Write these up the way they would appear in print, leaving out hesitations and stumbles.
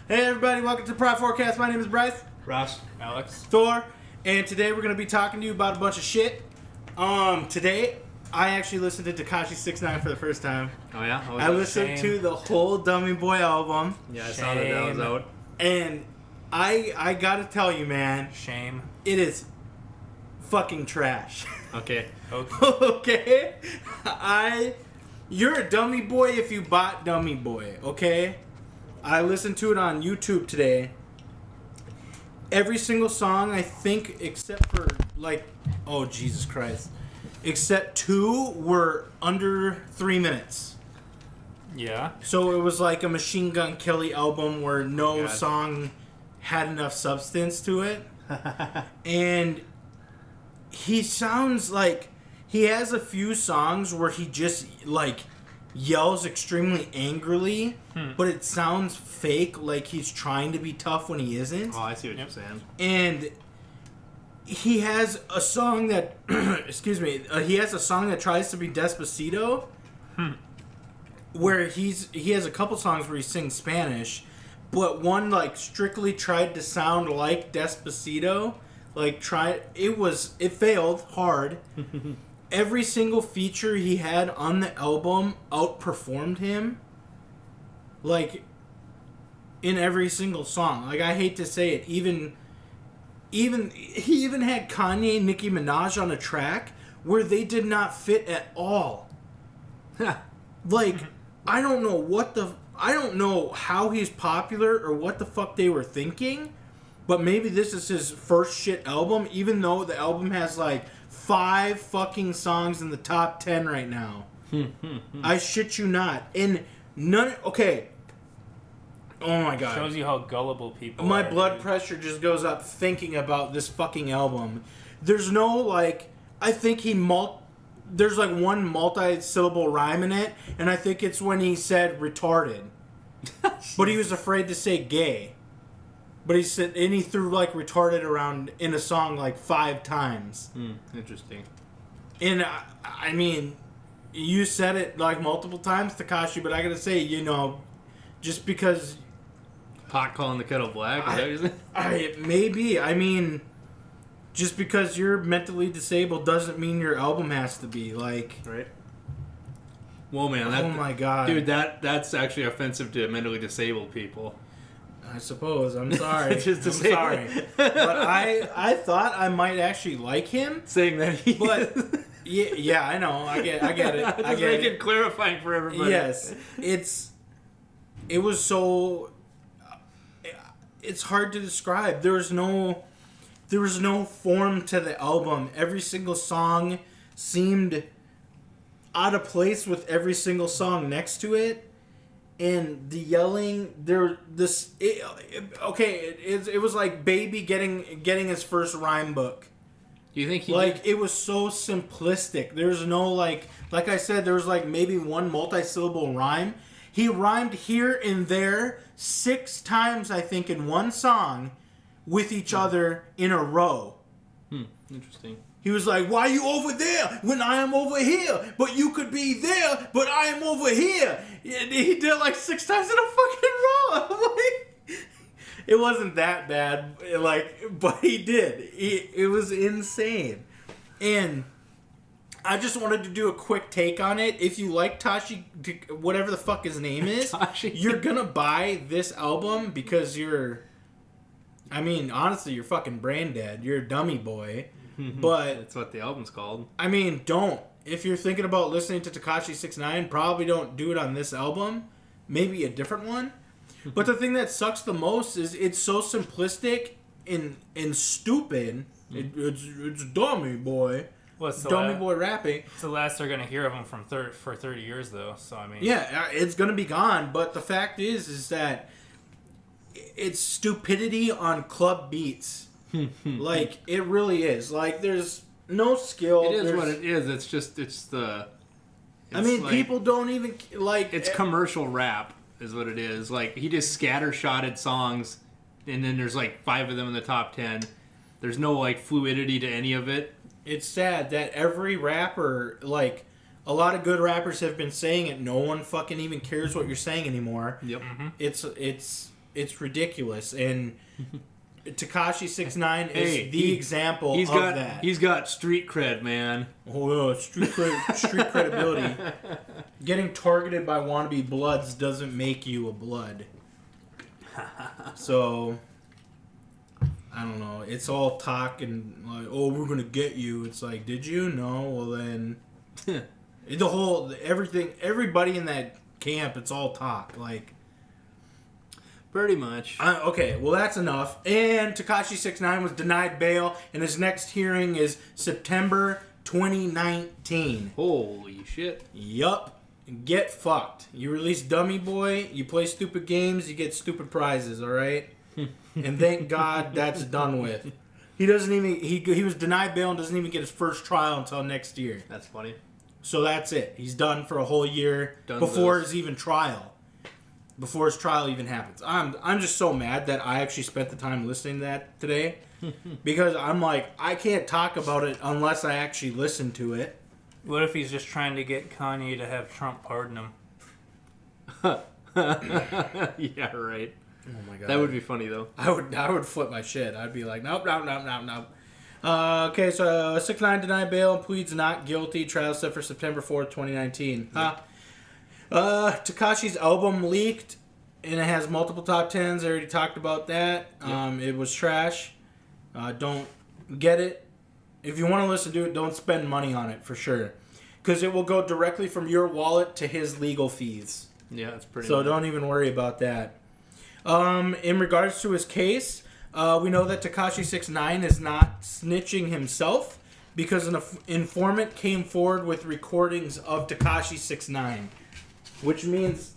Hey everybody, welcome to Pride Forecast. My name is Bryce. Ross. Alex. Thor. And today we're going to be talking to you about a bunch of shit. Today, I actually listened to Tekashi 6ix9ine for the first time. Oh yeah? I listened to the whole Dummy Boy album. Yeah, I saw that was out. And I gotta tell you, man. Shame. It is fucking trash. Okay. Okay? You're a Dummy Boy if you bought Dummy Boy, okay? I listened to it on YouTube today. Every single song, I think, except for, oh, Jesus Christ. Except 2 were under 3 minutes. Yeah. So it was like a Machine Gun Kelly album where no song had enough substance to it. And he sounds like... He has a few songs where he just, yells extremely angrily, but it sounds fake, like he's trying to be tough when he isn't. Oh, I see what you're saying. And he has a song that, he has a song that tries to be Despacito, where he has a couple songs where he sings Spanish, but one, strictly tried to sound like Despacito, it failed hard. Every single feature he had on the album outperformed him, in every single song. I hate to say it, he even had Kanye and Nicki Minaj on a track where they did not fit at all. I don't know how he's popular or what the fuck they were thinking, but maybe this is his first shit album, even though the album has 5 fucking songs in the top 10 right now. I shit you not. And none... Okay. Oh my god. Shows you how gullible people My are. blood pressure just goes up thinking about this fucking album. There's no, I think there's, one multi-syllable rhyme in it, and I think it's when he said retarded. But he was afraid to say gay. But he threw retarded around in a song 5 times. Interesting. And I mean, you said it multiple times, Tekashi, but I gotta say, just because Pot calling the kettle black. Is that what you're saying? Maybe. I mean, just because you're mentally disabled doesn't mean your album has to be Right. Well, man, oh my god, dude, that's actually offensive to mentally disabled people. I suppose. I'm sorry. Just I'm sorry. But I thought I might actually like him. Saying that he... But yeah, I know. I get it. I get it. Clarifying for everybody. Yes. It was so... It's hard to describe. There was no form to the album. Every single song seemed out of place with every single song next to it. And the yelling, it was like Baby getting his first rhyme book. Do you think he it was so simplistic. There's no like I said, there was maybe one multi-syllable rhyme. He rhymed here and there 6 times, I think, in one song with each other in a row. Interesting. He was like, why are you over there when I am over here? But you could be there, but I am over here. And he did 6 times in a fucking row. It wasn't that bad, but he did. It was insane. And I just wanted to do a quick take on it. If you like Tashi, whatever the fuck his name is, you're gonna buy this album because honestly, you're fucking brain dead. You're a dummy boy. But that's what the album's called. I mean, don't. If you're thinking about listening to Tekashi 6ix9ine, probably don't do it on this album. Maybe a different one. But the thing that sucks the most is it's so simplistic and stupid. It's dummy boy. Well, it's dummy boy rapping. It's the last they're gonna hear of him for 30 years, though. So I mean, yeah, it's gonna be gone. But the fact is that it's stupidity on club beats. It really is. There's no skill. It is what it is. People don't even It's commercial rap, is what it is. He just scattershotted songs, and then there's 5 of them in the top 10. There's no fluidity to any of it. It's sad that every rapper, a lot of good rappers have been saying it. No one fucking even cares what you're saying anymore. Yep. It's it's ridiculous. And Tekashi 6ix9ine is Hey, the example of that. He's got street cred, man. Oh, street credibility. Getting targeted by wannabe bloods doesn't make you a blood. So, I don't know. It's all talk and like, oh, we're gonna get you. It's like, did you? No. Well then, everybody in that camp, it's all talk. Like, Pretty much. okay, well that's enough. And Tekashi 6ix9ine was denied bail, and his next hearing is September 2019. Holy shit. Yup. Get fucked. You release Dummy Boy, you play stupid games, you get stupid prizes, alright? And thank God that's done with. He doesn't even, he was denied bail and doesn't even get his first trial until next year. That's funny. So that's it. He's done for a whole year before his even trial. Before his trial even happens. I'm just so mad that I actually spent the time listening to that today. Because I'm like, I can't talk about it unless I actually listen to it. What if he's just trying to get Kanye to have Trump pardon him? Yeah, right. Oh my God. That would be funny, though. I would flip my shit. I'd be like, nope. Okay, so 6ix9ine denied bail and pleads not guilty. Trial set for September 4th, 2019. Tekashi's album leaked, and it has multiple top 10s. I already talked about that. It was trash. Don't get it. If you want to listen to it, don't spend money on it, for sure. Because it will go directly from your wallet to his legal fees. Yeah, that's pretty So nice. don't even worry about that. In regards to his case, we know that Tekashi 6ix9ine is not snitching himself because an informant came forward with recordings of Tekashi 6ix9ine. Which means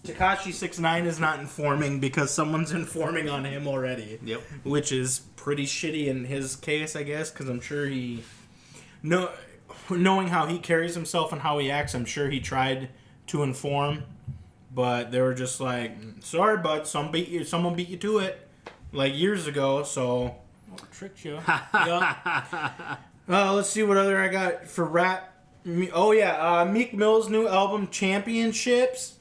Tekashi 6ix9ine is not informing because someone's informing on him already. Yep. Which is pretty shitty in his case, I guess, because I'm sure knowing how he carries himself and how he acts, I'm sure he tried to inform, but they were just like, sorry, bud, someone beat you to it, like years ago, so... Tricked you. Yeah. Let's see what other I got for rap. Oh, yeah, Meek Mill's new album, Championships,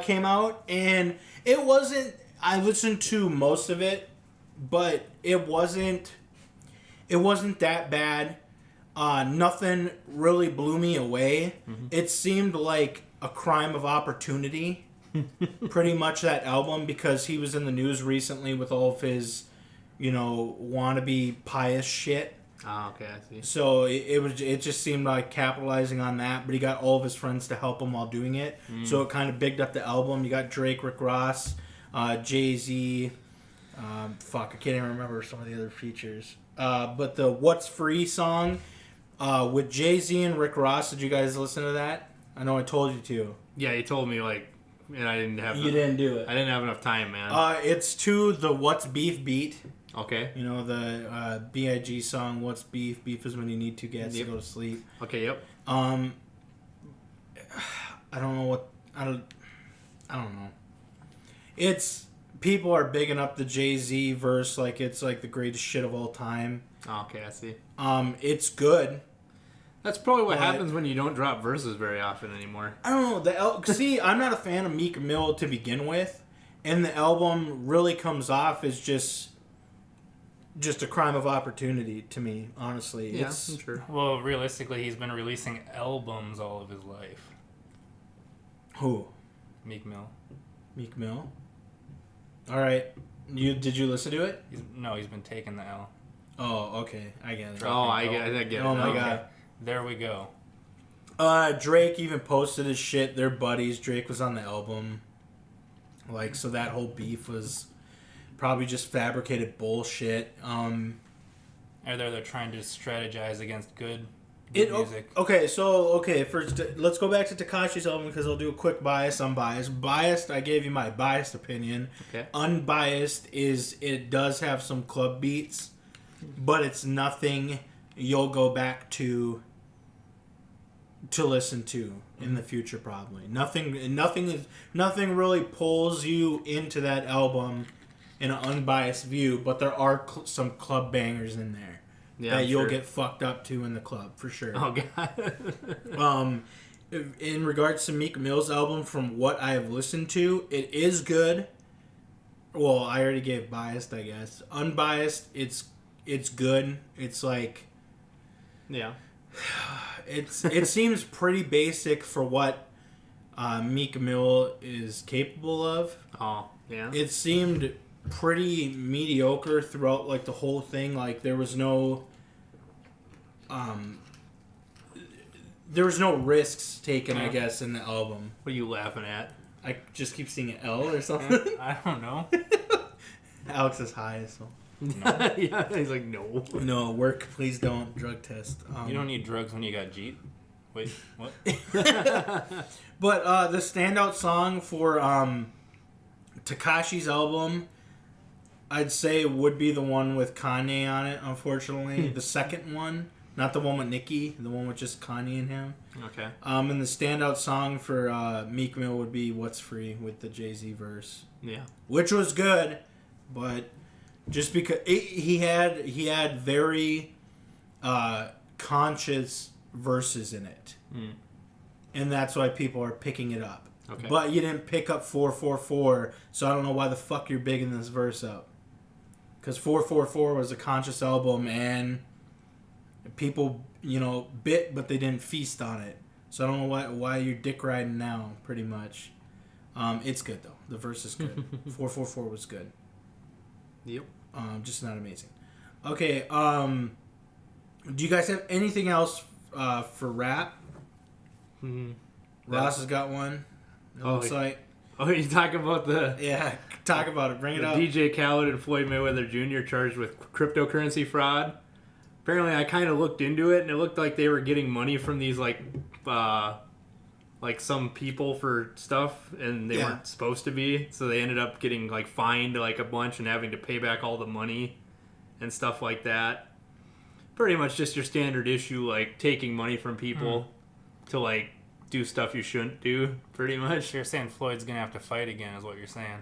came out, and it wasn't... I listened to most of it, but it wasn't that bad. Nothing really blew me away. Mm-hmm. It seemed like a crime of opportunity, pretty much, that album, because he was in the news recently with all of his, wannabe pious shit. Oh, okay, I see. So it just seemed like capitalizing on that, but he got all of his friends to help him while doing it. So it kind of bigged up the album. You got Drake, Rick Ross, Jay-Z. I can't even remember some of the other features. But the What's Free song with Jay-Z and Rick Ross, did you guys listen to that? I know I told you to. Yeah, you told me, and I didn't have... You didn't do it. I didn't have enough time, man. It's to the What's Beef beat. Okay. The B.I.G. song, What's Beef? Beef is when you need two gats to go to sleep. Okay, yep. I don't know. It's... People are bigging up the Jay-Z verse like it's like the greatest shit of all time. Oh, okay, I see. It's good. That's probably what happens when you don't drop verses very often anymore. I don't know. See, I'm not a fan of Meek Mill to begin with, and the album really comes off as just a crime of opportunity to me, honestly. Yeah, I'm sure. Well, realistically, he's been releasing albums all of his life. Who? Meek Mill. Meek Mill? All right. Did you listen to it? He's been taking the L. Oh, okay. I get it. I get it. Oh, my Okay. God. There we go. Drake even posted his shit. They're buddies. Drake was on the album. So that whole beef was probably just fabricated bullshit. They're trying to strategize against good music. First, let's go back to Tekashi's album because I'll do a quick bias, unbiased. Biased, I gave you my biased opinion. Okay. Unbiased is it does have some club beats, but it's nothing you'll go back to listen to in the future, probably. Nothing really pulls you into that album in an unbiased view, but there are some club bangers in there that you'll get fucked up to in the club, for sure. Oh, God. in regards to Meek Mill's album, from what I have listened to, it is good. Well, I already gave biased, I guess. Unbiased, it's good. It's like Yeah. it seems pretty basic for what Meek Mill is capable of. Oh, yeah. It seemed pretty mediocre throughout like the whole thing. Like there was no risks taken, I guess, in the album. What are you laughing at? I just keep seeing an L or something. I don't know. Alex is high, so Yeah, he's like, no. no work. Please don't drug test. You don't need drugs when you got Jeet. Wait, what? But the standout song for Tekashi's album, I'd say would be the one with Kanye on it, unfortunately. The second one. Not the one with Nicki, the one with just Kanye and him. Okay. And the standout song for Meek Mill would be What's Free with the Jay-Z verse. Yeah. Which was good, but just because he had very conscious verses in it. Mm. And that's why people are picking it up. Okay. But you didn't pick up 444, so I don't know why the fuck you're bigging this verse up. Because 444 was a conscious album, and people, bit, but they didn't feast on it. So I don't know why you're dick riding now, pretty much. It's good, though. The verse is good. 444 was good. Yep. Just not amazing. Okay, do you guys have anything else for rap? Mm-hmm. Ross has got one. It looks like. Oh, you talking about the... Yeah, talk about it. Bring it up. DJ Khaled and Floyd Mayweather Jr. charged with cryptocurrency fraud. Apparently, I kind of looked into it, and it looked like they were getting money from these, like some people for stuff, and they weren't supposed to be. So they ended up getting, like, fined, like, a bunch and having to pay back all the money and stuff like that. Pretty much just your standard issue, like, taking money from people to, like, do stuff you shouldn't do, pretty much. You're saying Floyd's gonna have to fight again, is what you're saying.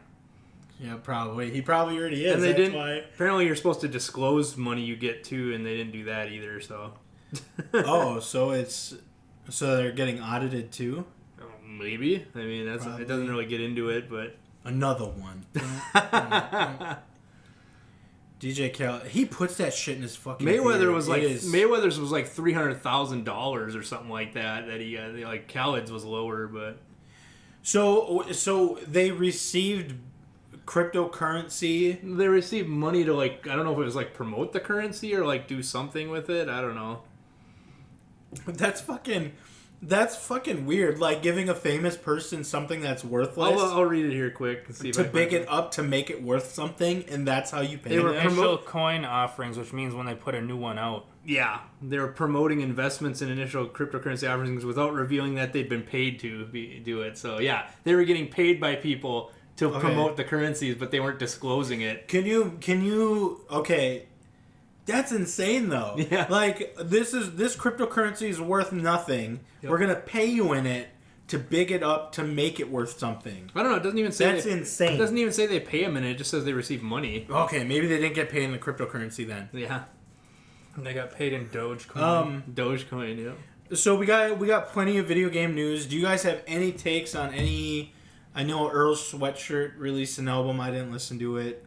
Yeah, probably. He probably already is. And they That's didn't. why. Apparently, you're supposed to disclose money you get too, and they didn't do that either. So. Oh, so they're getting audited too? Maybe. I mean, it doesn't really get into it, but another one. DJ Khaled, he puts that shit in his fucking. Mayweather's was like $300,000 or something like that. That he like Khaled's was lower, but. So they received cryptocurrency. They received money to, like, I don't know if it was like promote the currency or like do something with it. I don't know. That's fucking weird. Like giving a famous person something that's worthless. I'll read it here quick and see if to big it up to make it worth something, and that's how you pay. They were them. initial coin offerings, which means when they put a new one out. Yeah, they were promoting investments in initial cryptocurrency offerings without revealing that they'd been paid to do it. So yeah, they were getting paid by people to promote the currencies, but they weren't disclosing it. Can you? Okay, that's insane though. Yeah, like this cryptocurrency is worth nothing. Yep. We're gonna pay you in it to big it up to make it worth something. I don't know. It doesn't even say that's insane. It doesn't even say they pay them in it. It just says they receive money. Okay, maybe they didn't get paid in the cryptocurrency then. Yeah. They got paid in Dogecoin. Dogecoin, yeah. So we got plenty of video game news. Do you guys have any takes on any? I know Earl Sweatshirt released an album. I didn't listen to it.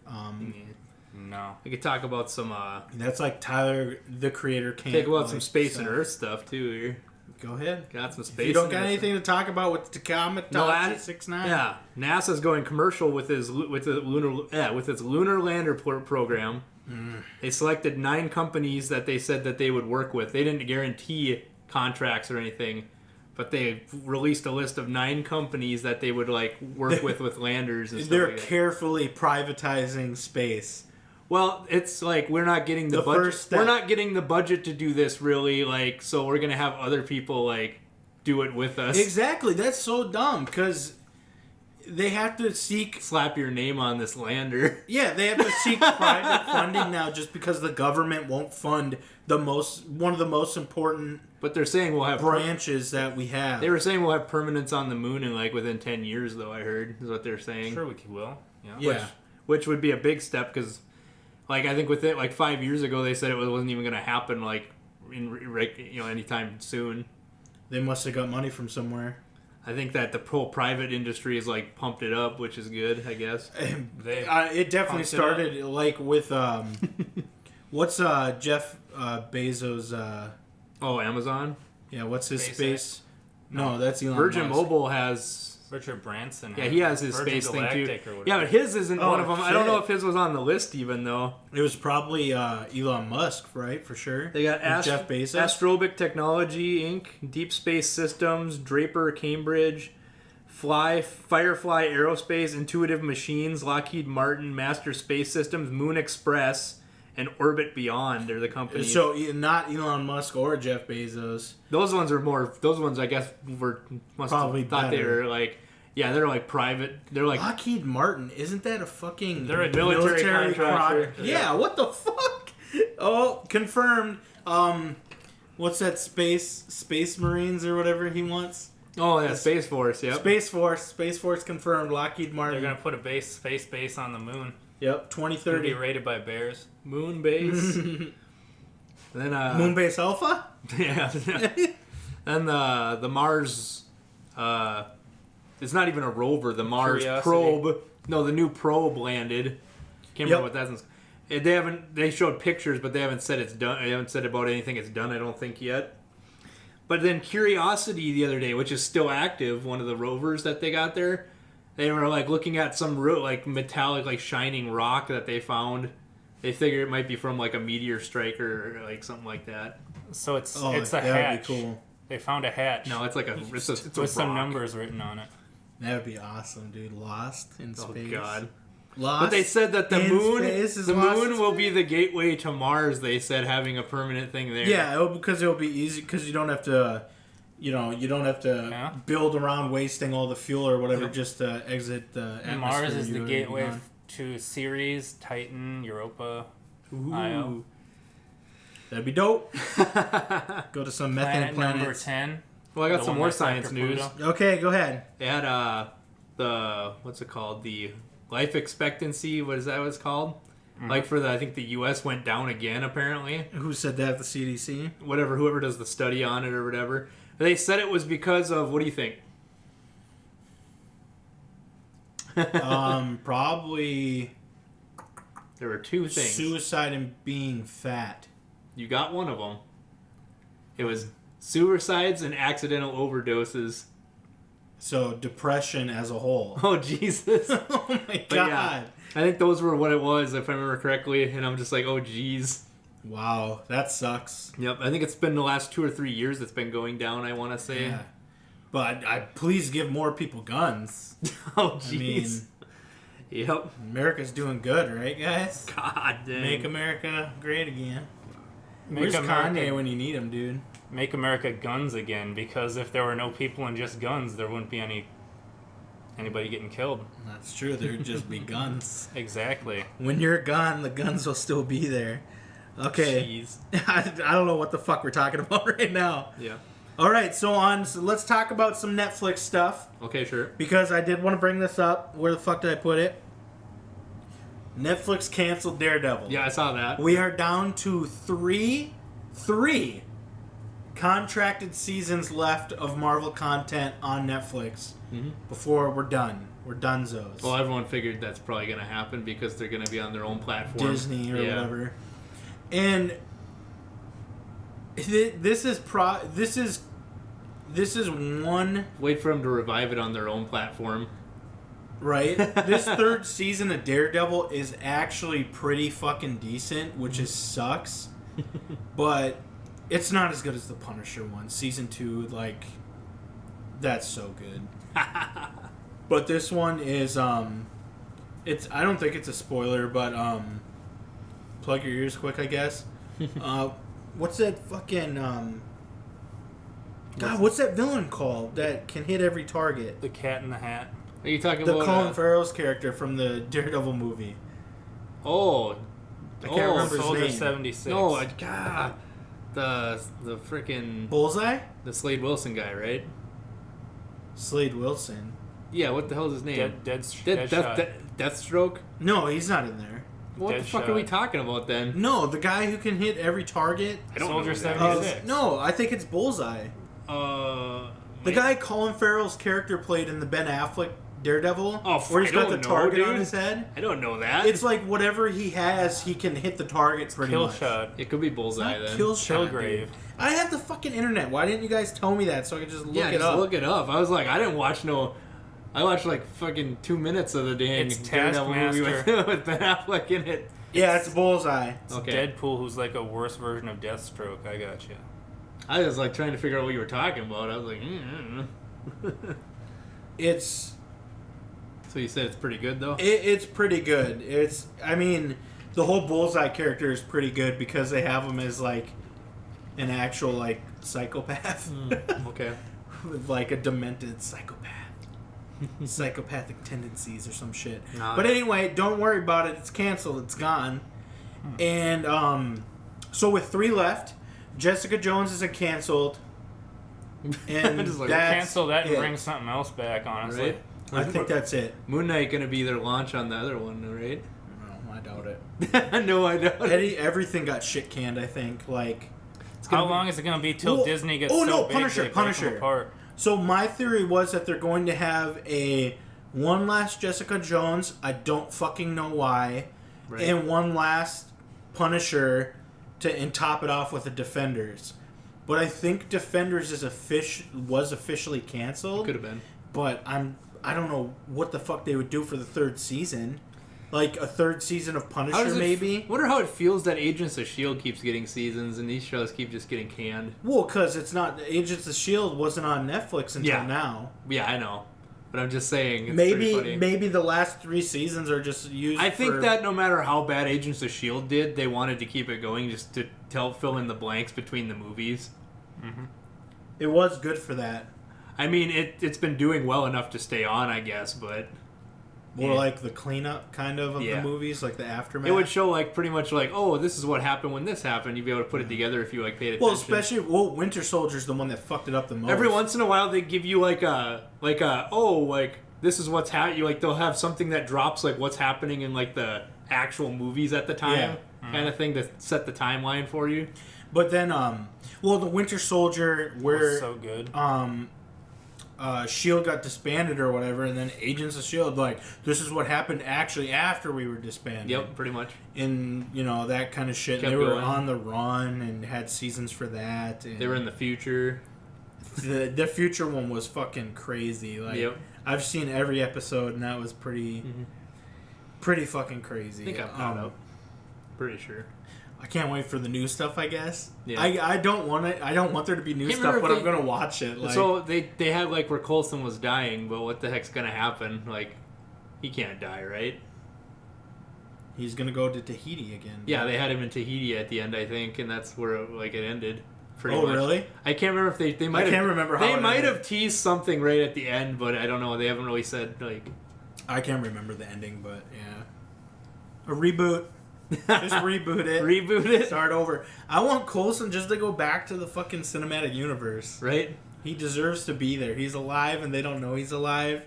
No. We could talk about some. That's like Tyler, the Creator. Can't talk about some space and Earth stuff too here. Go ahead. Got some space. If you don't got anything to talk about with Tacoma 69. Yeah, NASA's going commercial with its lunar lander program. They selected 9 companies that they said that they would work with. They didn't guarantee contracts or anything, but they released a list of 9 companies that they would like work with landers and stuff. They're like carefully privatizing space. Well, it's like we're not getting the budget. We're not getting the budget to do this really, like, so we're gonna have other people like do it with us. Exactly. That's so dumb because they have to slap your name on this lander. Yeah, they have to seek private funding now just because the government won't fund one of the most important. But they're saying we'll have branches that we have. They were saying we'll have permanence on the moon in like within 10 years, though. I heard is what they're saying. Sure, we will. Yeah. Which would be a big step because, like, I think with it, like 5 years ago, they said it wasn't even going to happen, like, anytime soon. They must have got money from somewhere. I think that the whole private industry has like pumped it up, which is good, I guess. It definitely started like with what's Jeff Bezos? Amazon. Yeah, what's his SpaceX? space? No, that's Elon Virgin Musk. Mobile has. Richard Branson. Yeah, he has his Virgin space thing too. Galactic or whatever. Yeah, but his isn't one of them. I don't shit. know if his was on the list even though. It was probably Elon Musk, right? For sure. They got And Jeff Bezos. Astrobic Technology Inc., Deep Space Systems, Draper Cambridge, Firefly Aerospace, Intuitive Machines, Lockheed Martin, Master Space Systems, Moon Express, and Orbit Beyond. They're the companies. So not Elon Musk or Jeff Bezos. Those ones are more. Those ones, I guess, must Probably have thought they better. were like. Yeah, they're like private. They're like. Lockheed Martin, isn't that a fucking They're a military contractor. Yeah, what the fuck? Oh, confirmed. What's that Space Marines or whatever he wants? Oh yeah, Space Force. Yep. Space Force confirmed. Lockheed Martin. They're gonna put a space base on the moon. Yep, It's gonna 2030. be raided by bears. Moon base. Then Moonbase Alpha? Yeah. Then the Mars. It's not even a rover. The Mars Curiosity. probe. No, the new probe landed. Can't remember what that's. They haven't. They showed pictures, but they haven't said it's done. They haven't said about anything it's done. I don't think yet. But then Curiosity the other day, which is still active, one of the rovers that they got there, they were like looking at some real like metallic, like shining rock that they found. They figure it might be from like a meteor strike or like something like that. So it's a that would hatch. be cool. They found a hatch. No, it's like a it's a with some rock. numbers written on it. That would be awesome, dude. Lost in Oh space. God. Lost. But they said that the in moon, space is the lost in moon will space? be the gateway to Mars. They said having a permanent thing there. Yeah, because it'll be easy because you don't have to, you don't have to build around wasting all the fuel or whatever just to exit the atmosphere. And Mars is the You gateway would be to Ceres, Titan, Europa, Ooh. Io. That'd be dope. Go to some methane Planet number planets. 10. Well, I got The some one more that's after science news. Pluto. Okay, go ahead. They had the what's it called? The life expectancy. What is that? What it's called? Like for I think the U.S. went down again apparently. Who said that? The CDC. Whoever does the study on it or whatever. They said it was because of what do you think? Probably There were two things. suicide and being fat. You got one of them. It was suicides and accidental overdoses. So depression as a whole. Oh Jesus! Oh my But god. yeah, I think those were what it was, if I remember correctly. And I'm just like, oh jeez. Wow, that sucks. Yep, I think it's been the last 2 or 3 years it's been going down. I want to say. Yeah. But I please give more people guns. Oh I mean, jeez. Yep. America's doing good, right, guys? God dang. Make America great again. Make Where's America, Kanye when you need him, dude? make America guns again, because if there were no people and just guns, there wouldn't be anybody getting killed. That's true. There'd just be guns. Exactly. When you're gone, the guns will still be there. Okay. Jeez. I don't know what the fuck we're talking about right now. Yeah. All right, so let's talk about some Netflix stuff, Okay, sure. because I did want to bring this up. Where the fuck did I put it? Netflix canceled Daredevil. Yeah, I saw that. We are down to three contracted seasons left of Marvel content on Netflix before we're done. We're donezos. Well, everyone figured that's probably going to happen because they're going to be on their own platform. Disney or Yeah. whatever. And this is one, Wait for them to revive it on their own platform. right? This third season of Daredevil is actually pretty fucking decent, which is sucks. But it's not as good as the Punisher one. Season 2, like, that's so good. But this one is it's, I don't think it's a spoiler, but plug your ears quick, I guess. What's that fucking God, what's that villain called that can hit every target? The Cat in the Hat. Are you talking The about... Colin Farrell's character from the Daredevil movie. Oh. I can't remember his Soldier name. 76. No, God. The freaking... Bullseye? The Slade Wilson guy, right? Slade Wilson. Yeah, what the hell is his name? Deadshot. Deathstroke? No, he's not in there. What the fuck are we Deadshot. talking about then? No, the guy who can hit every target. I don't know Soldier who that 76. is. No, I think it's Bullseye. The guy Colin Farrell's character played in the Ben Affleck Daredevil, Oh, where he's I got don't the know, target on dude. his head. I don't know that. It's like whatever he has, he can hit the target pretty Kill much. shot. It could be It's Bullseye not then. kill shot, Killgrave. dude. I have the fucking internet. Why didn't you guys tell me that so I could just look Yeah, it just up? look it up. I was like, I didn't watch no. I watched like fucking 2 minutes of the dang It's Daredevil movie Taskmaster. with Ben Affleck in it. Yeah, it's Bullseye. It's Okay. Deadpool, who's like a worse version of Deathstroke. I got you. I was like trying to figure out what you were talking about. I was like, It's So you said it's pretty good though. it's pretty good. I mean, the whole Bullseye character is pretty good because they have him as like an actual like psychopath, Okay. with like a demented psychopath, psychopathic tendencies or some shit. Nah. But anyway, don't worry about it. It's canceled. It's gone. And so with 3 left, Jessica Jones isn't canceled. And Just like, that's Cancel that and it. bring something else back, honestly. Right? I think that's it. Moon Knight gonna be their launch on the other one, right? No, I doubt it. No, I don't. Everything got shit canned. I think like. How long is it going to be till Well, Disney gets oh, so no, big Punisher, they break them Punisher. apart? So my theory was that they're going to have one last Jessica Jones. I don't fucking know why, Right. and one last Punisher and top it off with the Defenders. But I think Defenders was officially canceled. Could have been. But I don't know what the fuck they would do for the 3rd season. Like a 3rd season of How Punisher, does it maybe. Wonder how it feels that Agents of S.H.I.E.L.D. keeps getting seasons and these shows keep just getting canned. Well, because it's not Agents of Shield wasn't on Netflix until Yeah. now. Yeah, I know. But I'm just saying. It's pretty funny. Maybe the last 3 seasons are just used. I think for, that no matter how bad Agents of S.H.I.E.L.D. did, they wanted to keep it going just to fill in the blanks between the movies. it was good for that. I mean, it's been doing well enough to stay on, I guess, but More Yeah. like the cleanup kind of Yeah. the movies, like the aftermath. it would show like pretty much like, oh, this is what happened when this happened. You'd be able to put it together if you like paid attention. Well, especially Winter Soldier's the one that fucked it up the most. Every once in a while, they give you like this is what's happening. Like they'll have something that drops like what's happening in like the actual movies at the time, kind of thing to set the timeline for you. But then, the Winter Soldier, where That's so good. Shield got disbanded or whatever, and then Agents of Shield, like this is what happened actually after we were disbanded. Yep, pretty much. And that kind of shit. Kept They were going. on the run and had seasons for that. And They were in the future. the future one was fucking crazy. Like Yep. I've seen every episode, and that was pretty fucking crazy. I think I'm caught up. Pretty sure. I can't wait for the new stuff. I guess. Yeah. I don't want it. I don't want there to be new Can't stuff, remember but if I'm they- gonna watch it. Like, So they had like where Coulson was dying, but what the heck's gonna happen? Like, he can't die, right? he's gonna go to Tahiti again. Yeah, they had him in Tahiti at the end, I think, and that's where like it ended. Pretty Oh, much. really? I can't remember if they might. I can't remember how they it might ended. have teased something right at the end, but I don't know. They haven't really said like. I can't remember the ending, but yeah, a reboot. Just reboot it. Reboot it, Start over. I want Coulson just to go back to the fucking cinematic universe. right? He deserves to be there. He's alive, and they don't know he's alive.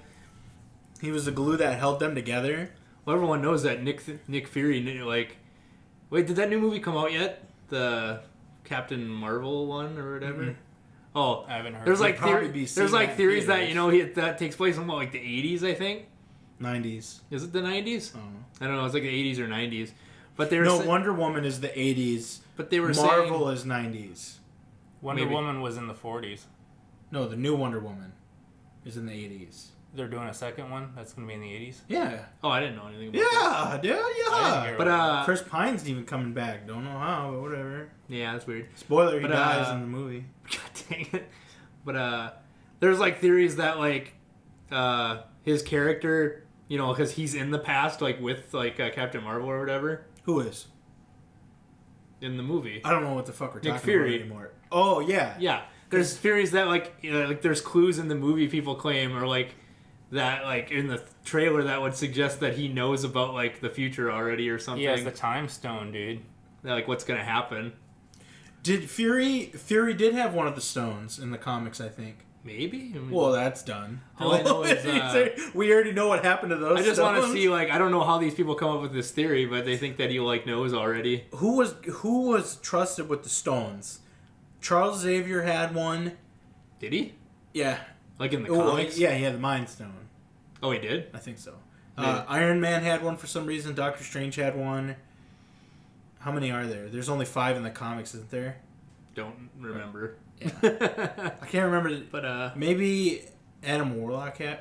He was the glue that held them together. Well, everyone knows that Nick Fury like. Wait, did that new movie come out yet? The Captain Marvel one or whatever. Mhm. Oh, I haven't heard. there's of like it. probably be there's seeing like that in theories that theaters. that takes place in what, like the 80s, I think. 90s. Is it the 90s? Oh. I don't know. It's like the 80s or 90s. But they were No, sa- Wonder Woman is the 80s. But they were Marvel saying is 90s. Wonder maybe. Woman was in the 40s. No, the new Wonder Woman is in the 80s. They're doing a second one. That's going to be in the 80s. Yeah. Oh, I didn't know anything about that. Yeah, dude, I didn't yeah. hear But Chris Pine's even coming back. Don't know how, but whatever. yeah, that's weird. Spoiler, he But, dies in the movie. God dang it. But there's like theories that like his character, because he's in the past, like with like Captain Marvel or whatever Who is? in the movie. I don't know what the fuck we're Nick talking Fury. about anymore. Oh, yeah. Yeah, there's theories that like there's clues in the movie people claim or like that like in the trailer that would suggest that he knows about like the future already or something. He has the time stone, dude. Like what's gonna happen. Did Fury did have one of the stones in the comics, I think. Maybe. I mean, Well, that's done. All I know is, we already know what happened to those I just want to stones. see like I don't know how these people come up with this theory, but they think that he like knows already. Who was trusted with the stones. Charles Xavier had one, Did he? Yeah. Like in the Oh, comics? yeah, he had the Mind Stone. Oh, he did? I think so. Yeah. Iron Man had one for some reason. Doctor Strange had one. How many are there? There's only 5 in the comics, isn't there? Don't remember. Yeah. I can't remember. But, maybe Adam Warlock had...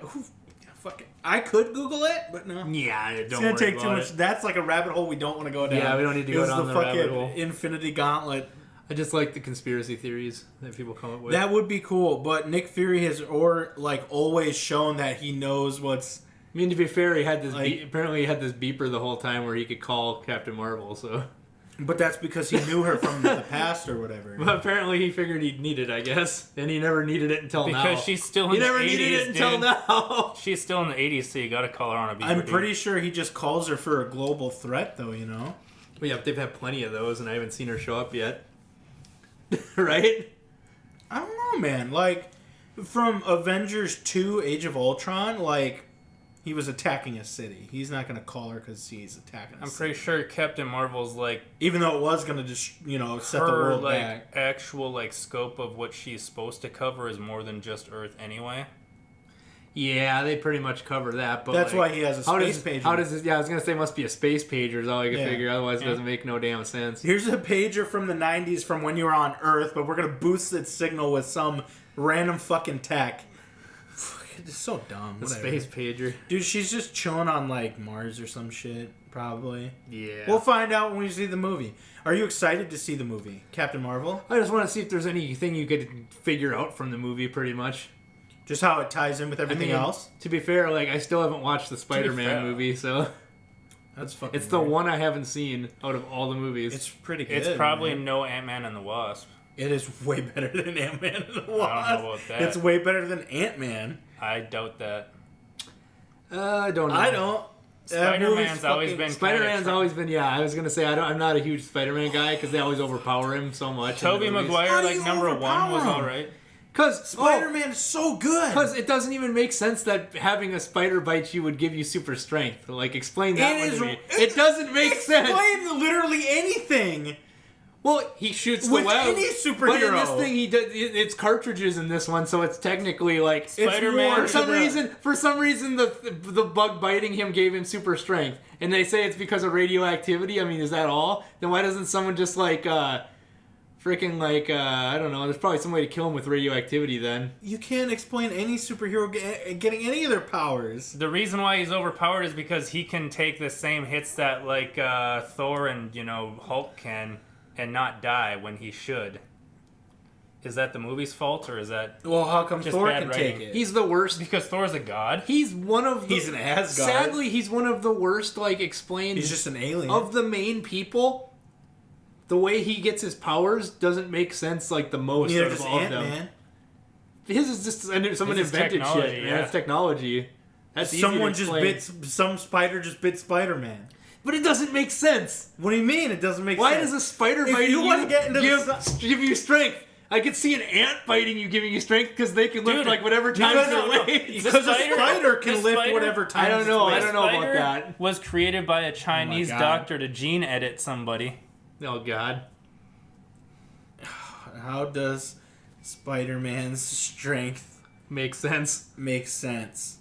Fuck it. I could Google it, but no. yeah, don't It's going to worry take too about much. it. That's like a rabbit hole we don't want to go down. Yeah, we don't need to go down the rabbit hole. Infinity Gauntlet. I just like the conspiracy theories that people come up with. That would be cool, but Nick Fury has always shown that he knows what's... I mean, to be fair, he had this apparently he had this beeper the whole time where he could call Captain Marvel, so... But that's because he knew her from the past or whatever. But apparently he figured he'd need it, I guess. And he never needed it until now. Because she's still in he the 80s, never needed it until dude. now. She's still in the 80s, so you gotta call her on a beeper. I'm pretty sure he just calls her for a global threat, though, you know? Well, yeah, they've had plenty of those, and I haven't seen her show up yet. Right? I don't know, man. Like, from Avengers 2, Age of Ultron, like... He was attacking a city. He's not going to call her because he's attacking a I'm city. pretty sure Captain Marvel's like... Even though it was going to just, set the her world like back. actual like scope of what she's supposed to cover is more than just Earth anyway. Yeah, they pretty much cover that. But That's like, why he has a space pager. How does this... Yeah, I was going to say it must be a space pager is all I could Yeah. figure. Otherwise, it doesn't make no damn sense. Here's a pager from the 90s from when you were on Earth, but we're going to boost its signal with some random fucking tech. It's so dumb. The Whatever. space pager. Dude, she's just chilling on, like, Mars or some shit, probably. Yeah. We'll find out when we see the movie. Are you excited to see the movie? Captain Marvel? I just want to see if there's anything you could figure out from the movie, pretty much. Just how it ties in with everything else? To be fair, like, I still haven't watched the fair. Spider-Man movie, so... That's fucking It's the weird. one I haven't seen out of all the movies. It's pretty good. It's probably man. no Ant-Man and the Wasp. It is way better than Ant-Man and the Wasp. I don't know about that. It's way better than Ant-Man. I doubt that. I don't know. I don't. That movie's Spider-Man's always been Spider-Man's kinda always been, yeah, I was going to say, I'm not a huge Spider-Man guy because they always overpower him so much. Tobey How Maguire, do like you number 1 overpower was him? alright. Because Spider-Man is so good. Because it doesn't even make sense that having a spider bite you would give you super strength. Like, explain that one to me. It doesn't make sense. Explain literally anything. Well, he shoots the With web. any But in superhero. this thing, he does. It's cartridges in this one, so it's technically like Spider-Man more For some to the- reason, the bug biting him gave him super strength, and they say it's because of radioactivity. I mean, is that all? Then why doesn't someone just like, freaking like, I don't know? There's probably some way to kill him with radioactivity. Then You can't explain any superhero getting any of their powers. The reason why he's overpowered is because he can take the same hits that like Thor and Hulk can and not die when he should. Is that the movie's fault, or is that Well, how come Just Thor bad can writing. take it? he's the worst. because Thor's a god? He's one of the, He's an Asgard. Sadly, he's one of the worst. Like explained. He's just an alien. Of the main people, the way he gets his powers doesn't make sense. Like the most Neither out of does all of them. Ant-Man. His is just someone His is invented technology, shit. yeah. Man, it's technology. That's easy Someone to just explain. some spider just bit Spider-Man. But it doesn't make sense. What do you mean? It doesn't make Why sense. does a spider If biting you wanna get into give you strength? I could see an ant biting you, giving you strength because they can lift Dude, like whatever times because- their no, weight. Because a spider can the lift spider- whatever time. I don't know. I don't know about that. Was created by a Chinese God. doctor to gene edit somebody. Oh God. How does Spider-Man's strength Makes sense. make sense?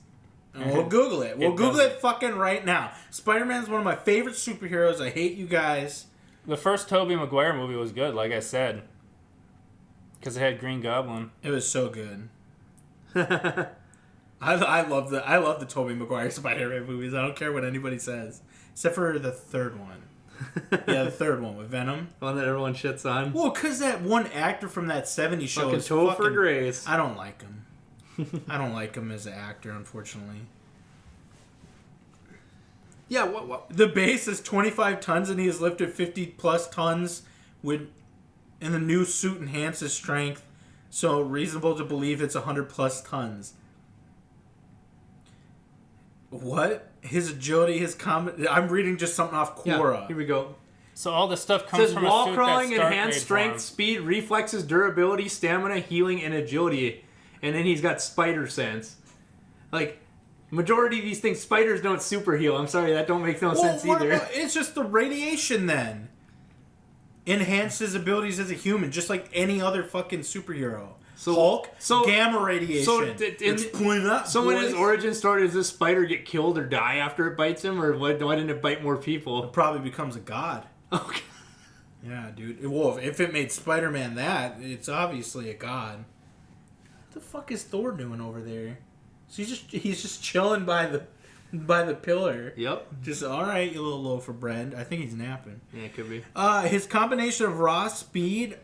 And we'll Google it. We'll Google doesn't. it fucking right now. Spider-Man's one of my favorite superheroes. I hate you guys. The first Tobey Maguire movie was good, like I said, because it had Green Goblin. It was so good. I love the Tobey Maguire Spider-Man movies. I don't care what anybody says, except for the third one. Yeah, the third one with Venom. One that everyone shits on. Well, because that one actor from that 70s show Fucking is Topher fucking... Grace. I don't like him. I don't like him as an actor, unfortunately. Yeah. What? The base is 25 tons, and he has lifted 50 plus tons. And the new suit enhances strength, so reasonable to believe it's 100 plus tons. What? His agility, his comment. I'm reading just something off Quora. Yeah, here we go. So all this stuff It comes says from a wall suit crawling, that Stark enhanced made for strength, him. speed, reflexes, durability, stamina, healing, and agility. And then he's got spider sense. Like, majority of these things, spiders don't super heal. I'm sorry, that don't make no sense what either. about- it's just the radiation then. Enhanced his abilities as a human, just like any other fucking superhero. Hulk, gamma radiation. So in his origin story, does this spider get killed or die after it bites him, or why didn't it bite more people? It probably becomes a god. Okay. Yeah, dude. Well, if it made Spider-Man that, it's obviously a god. What the fuck is Thor doing over there? So he's just chilling by the pillar. Yep. Just all right, you little loaf of bread. I think he's napping. Yeah, it could be. His combination of raw speed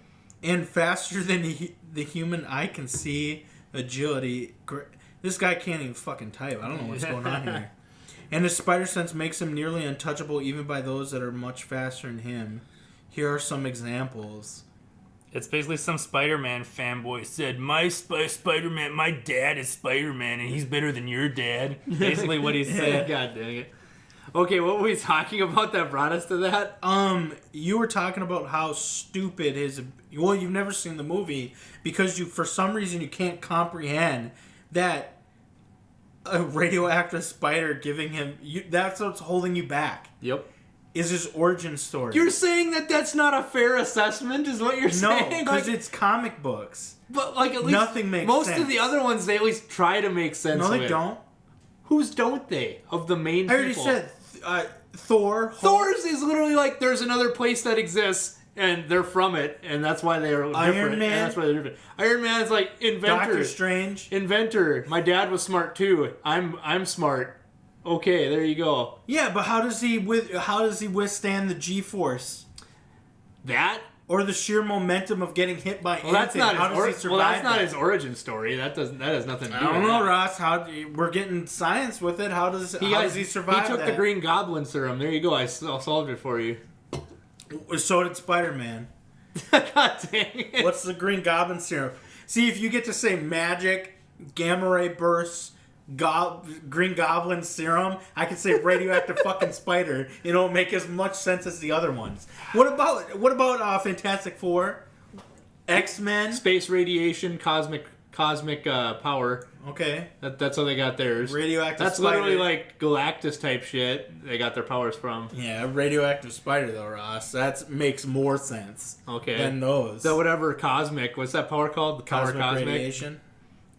and faster than the human eye can see, agility. This guy can't even fucking type. I don't know what's going on here. And his spider sense makes him nearly untouchable even by those that are much faster than him. Here are some examples. It's basically some Spider-Man fanboy said, my Spider-Man, my dad is Spider-Man, and he's better than your dad. Basically what he said. God dang it. Okay, what were we talking about that brought us to that? You were talking about how stupid his... Well, you've never seen the movie because for some reason you can't comprehend that a radioactive spider giving him... that's what's holding you back. Yep. Is his origin story. You're saying that that's not a fair assessment, is what you're saying? No, because it's comic books. But like at least nothing makes sense. Most of the other ones, they at least try to make sense. No, of they it. don't. Whose don't they? Of the main people. I already said Thor. Hulk. Thor's is literally like there's another place that exists and they're from it, and that's why they're different. Iron Man. And that's why they're different. Iron Man is like inventor. Doctor Strange. Inventor. My dad was smart too. I'm smart. Okay, there you go. Yeah, but how does he withstand the G-force? That? Or the sheer momentum of getting hit by anything? That's not how does he survive not his origin story. That has nothing to do with it. I don't know, Ross. We're getting science with it. How does he survive? He took the Green Goblin serum. There you go. I solved it for you. So did Spider-Man. God dang it. What's the Green Goblin serum? See, if you get to say magic, gamma ray bursts, Green Goblin serum, I could say radioactive fucking spider. It don't make as much sense as the other ones. What about Fantastic Four, X-Men, space radiation, cosmic power? Okay, that's how they got theirs. Radioactive. That's spider. literally like Galactus type shit. They got their powers from. Yeah, radioactive spider though, Ross. That makes more sense. Okay. Than those. So whatever cosmic. What's that power called? The power cosmic radiation.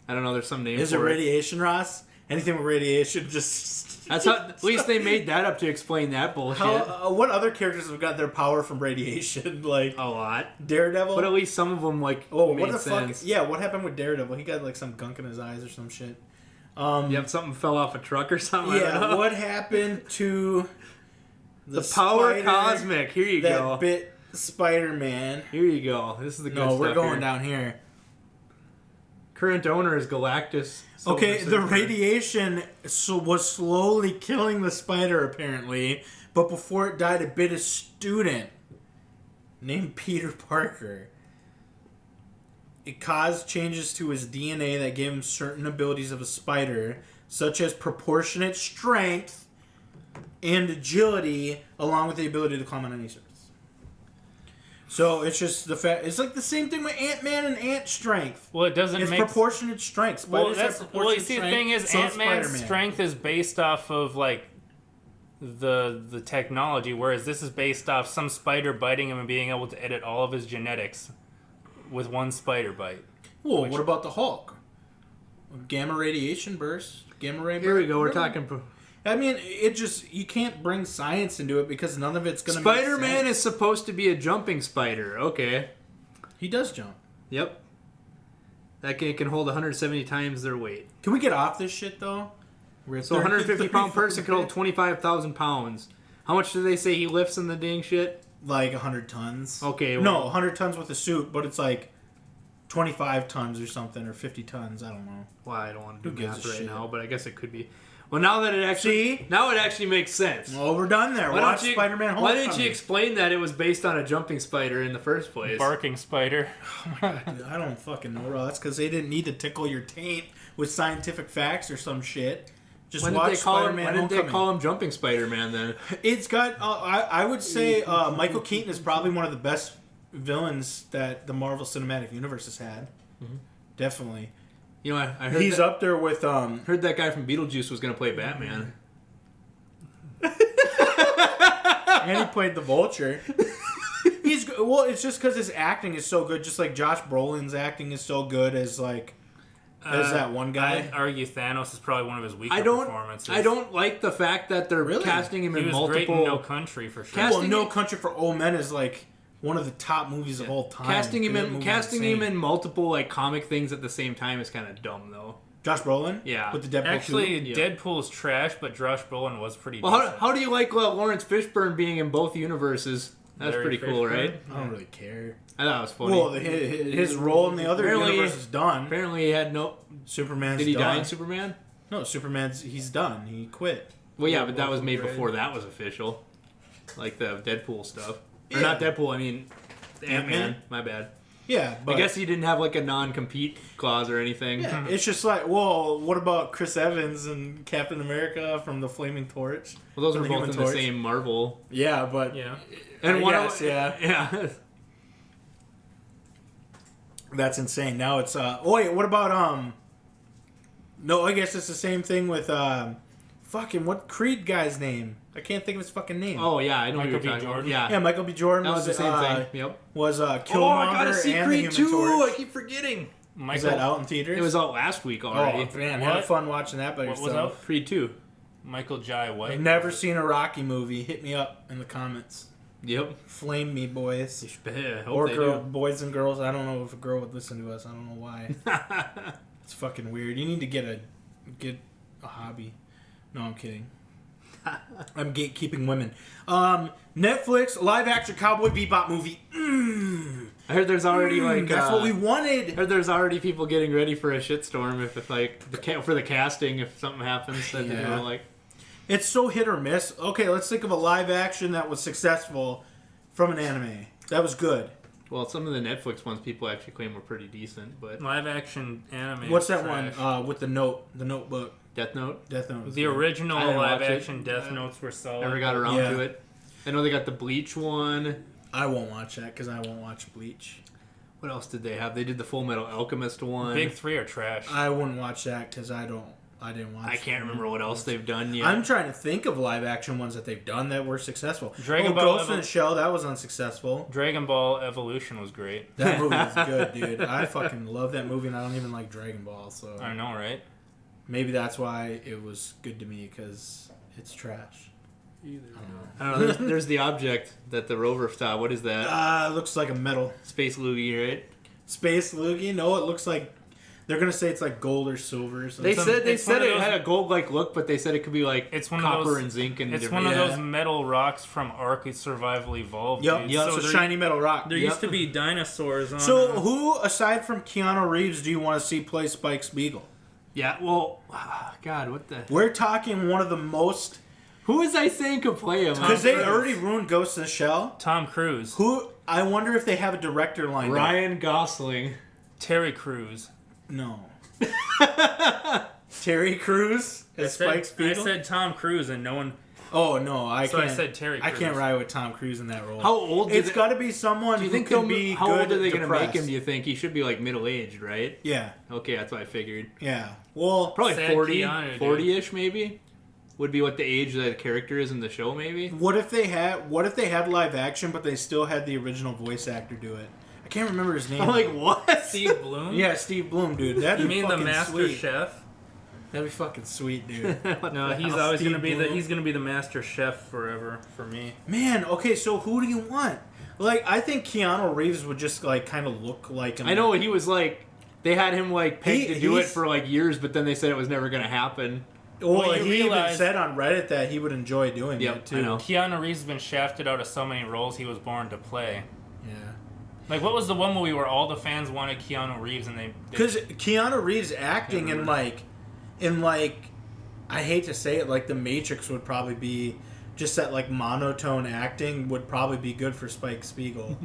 I don't know. There's some name. Is it radiation, Ross? Anything with radiation, just... That's how... At least they made that up to explain that bullshit. What other characters have got their power from radiation? Like... A lot. Daredevil? But at least some of them, like, what the sense. fuck? Yeah, what happened with Daredevil? He got, like, some gunk in his eyes or some shit. Something fell off a truck or something? Yeah, what happened to... The power cosmic. Here you go. That bit Spider-Man. Here you go. This is the good stuff. No, we're going here. down here. Current owner is Galactus. Okay, the radiation was slowly killing the spider, apparently. But before it died, it bit a student named Peter Parker. It caused changes to his DNA that gave him certain abilities of a spider, such as proportionate strength and agility, along with the ability to climb on any surface. So it's just the fact. It's like the same thing with Ant-Man and ant strength. Well, it doesn't it's make proportionate strength. Spiders have proportionate you see, strength. the thing is, so Ant-Man's Spider-Man. strength is based off of like the technology, whereas this is based off some spider biting him and being able to edit all of his genetics with one spider bite. Well, what about the Hulk? Gamma radiation burst. Gamma ray. Here we go. We're talking. I mean, you can't bring science into it because none of it's going to Spider-Man is supposed to be a jumping spider. Okay. He does jump. Yep. That can hold 170 times their weight. Can we get off this shit, though? So 150-pound person could hold 25,000 pounds. How much do they say he lifts in the dang shit? Like 100 tons. Okay. No, 100 tons with a suit, but it's like 25 tons or something, or 50 tons. I don't know. Well, I don't want to do math right shit? now, but I guess it could be. Well, now that it actually makes sense. Well, we're done there. Watch Spider-Man Homecoming. Why didn't you explain that it was based on a jumping spider in the first place? Barking spider. Oh my god, dude, I don't fucking know, Ross, because they didn't need to tickle your taint with scientific facts or some shit. Just watch Spider-Man Homecoming. Why didn't they call him Jumping Spider-Man then? It's got, I would say Michael Keaton is probably one of the best villains that the Marvel Cinematic Universe has had. Mm-hmm. Definitely. You know, I heard he's up there with heard that guy from Beetlejuice was going to play Batman. And he played the Vulture. Well, it's just because his acting is so good. Just like Josh Brolin's acting is so good as that one guy. I'd argue Thanos is probably one of his weaker performances. I don't like the fact that they're casting him in multiple. Great in No Country for sure. Well, No Country for Old Men is like one of the top movies of all time. Casting him in multiple like comic things at the same time is kind of dumb though. Josh Brolin? Yeah. With the Deadpool Actually, 2? Deadpool's trash, but Josh Brolin was pretty Well, decent. how do you like Lawrence Fishburne being in both universes? That's Larry pretty cool, Fishburne? right? I don't really care. I thought it was funny. Well, his role in the other universe is done. Apparently he had no... Superman's Did he done. die in Superman? No, he's done. He quit. Well, yeah, but that was made before that was official. Like the Deadpool stuff. Or Yeah. not Deadpool, I mean Ant-Man. Ant-Man? My bad. Yeah, but... I guess he didn't have like a non-compete clause or anything. Yeah, it's just like, well, what about Chris Evans and Captain America from the Flaming Torch? Well, those From are the both in Human the Torch? same Marvel. Yeah, but... Yeah. And I one guess, yeah. Yeah. That's insane. Now it's... Oh, wait, what about... No, I guess it's the same thing with... Fucking, what Creed guy's name? I can't think of his fucking name. Oh, yeah, I know Michael who B. you're talking Jordan? about. Yeah, Michael B. Jordan That was the same thing. Yep. Was Killmonger Oh, I gotta see and the Creed Human 2! I Torch. keep forgetting. Is that out in theaters? It was out last week already. Oh, man, What? have fun watching that by What was yourself. out? Creed 2. Michael Jai White. I've never seen a Rocky movie. Hit me up in the comments. Yep. Flame me, boys. I hope Or they girl, do. boys and girls. I don't know if a girl would listen to us. I don't know why. It's fucking weird. You need to get a hobby. No, I'm kidding. I'm gatekeeping women. Netflix live action Cowboy Bebop movie. I heard there's already like That's what we I wanted. heard there's already people getting ready for a shitstorm if like for the casting if something happens that they Yeah. don't like. It's so hit or miss. Okay, let's think of a live action that was successful from an anime. That was good. Well, some of the Netflix ones people actually claim were pretty decent, but Live action anime. What's is that trash. one with the Notebook? Death Note. Death Note. was The good. original I didn't live watch it. action Death Notes were solid. Never got around Yeah. to it. I know they got the Bleach one. I won't watch that because I won't watch Bleach. What else did they have? They did the Full Metal Alchemist one. Big three are trash. I wouldn't watch that because I didn't watch. I can't remember what else they've done yet. I'm trying to think of live action ones that they've done that were successful. Dragon Ball Ghost in the Shell, that was unsuccessful. Dragon Ball Evolution was great. That movie was good, dude. I fucking love that movie, and I don't even like Dragon Ball, so I know, right? maybe that's why it was good to me because it's trash. I don't know. There's the object that the rover saw. What is that? Looks like a metal Space Loogie, right? space loogie. No, it looks like they're gonna say it's like gold or silver. Or something. They it's one said of it those- had a gold-like look, but they said it could be like It's one of copper those- and zinc and It's different. one of Yeah. those metal rocks from Ark Survival Evolved. Yep, dude. yep. So So there- shiny metal rock. There Yep. used to be dinosaurs on. So who, aside from Keanu Reeves, do you want to see play Spike Spiegel? Yeah, well, God, what the? We're talking one of the most Who was I saying could play him? because they Cruise. already ruined Ghost in the Shell. Tom Cruise, Who I wonder if they have a director lined up. Ryan Gosling. Terry Crews. No. Terry Crews as Spike I Spiegel. said Tom Cruise, and no one. Oh no, I So I can't. said Terry I Crews. can't ride with Tom Cruise in that role. How old? It's got to be someone Do you who think can they'll be How good old are they going to make him? depressed. Do you think he should be like middle-aged, right? Yeah, Okay, that's what I figured. yeah. Well, Probably Sad 40, Keanu, dude. 40-ish maybe. Would be what the age that the character is in the show, maybe. what if they had live action, but they still had the original voice actor do it? I can't remember his name. I'm like, what? Steve Bloom. yeah, Steve Bloom, dude. That'd You be mean the fucking Master sweet. Chef? That'd be fucking sweet, dude. No, he's hell? always Steve gonna be Bloom? he's gonna be the Master Chef forever for me. Man, okay, so who do you want? Like, I think Keanu Reeves would just like kind of look like him. I know he was like, they had him like pegged to do it he's- for like years, but then they said it was never going to happen. Well, you he even realize- said on Reddit that he would enjoy doing Yep, it too. I know. Keanu Reeves has been shafted out of so many roles he was born to play. Yeah. Like, what was the one movie where all the fans wanted Keanu Reeves and they Because Keanu Reeves acting in like, I hate to say it, like The Matrix would probably be just that like monotone acting would probably be good for Spike Spiegel.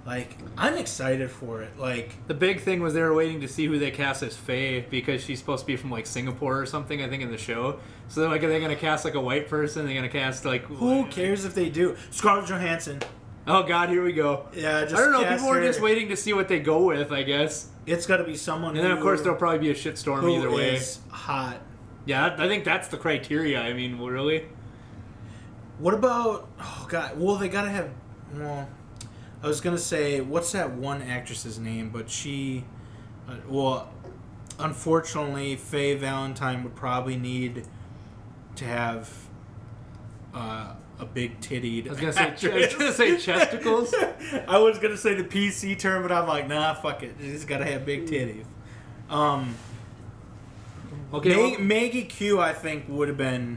Like, I'm excited for it. Like, The big thing was they were waiting to see who they cast as Faye because she's supposed to be from like Singapore or something, I think, in the show. So they're like, are they going to cast like a white person? They're going to cast like who cares if they do? Scarlett Johansson. Oh God, here we go. Yeah, just I don't know. cast People were her. just waiting to see what they go with, I guess. It's got to be someone. And then of course who- there'll probably be a shitstorm who either way. is hot. Yeah, I think that's the criteria. I mean, really. What about? Oh God. Well, they gotta have. Well, I was gonna say, what's that one actress's name? But she, well, unfortunately, Faye Valentine would probably need to have a big tittied. I was gonna say chesticles. I was gonna say the PC term, but I'm like, nah, fuck it. She's gotta have big titties. Okay, Maggie Q, I think would have been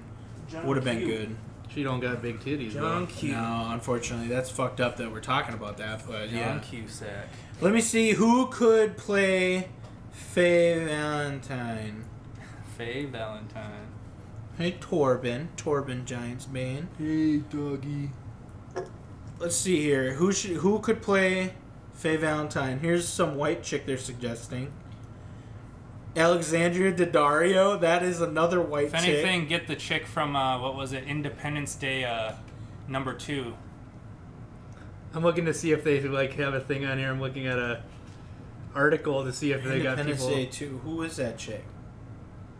good. she don't got big titties. John though. Q. No, unfortunately, that's fucked up that we're talking about that. But John yeah, Cusack. let me see who could play Faye Valentine. Faye Valentine. Hey, Torben Giants Bane. Hey, doggy. Let's see here. Who could play Faye Valentine? Here's some white chick they're suggesting. Alexandria Daddario. That is another white If chick. anything, get the chick from what was it? Independence Day #2. I'm looking to see if they like have a thing on here. I'm looking at a article to see if they got Independence people. Day 2. Who is that chick?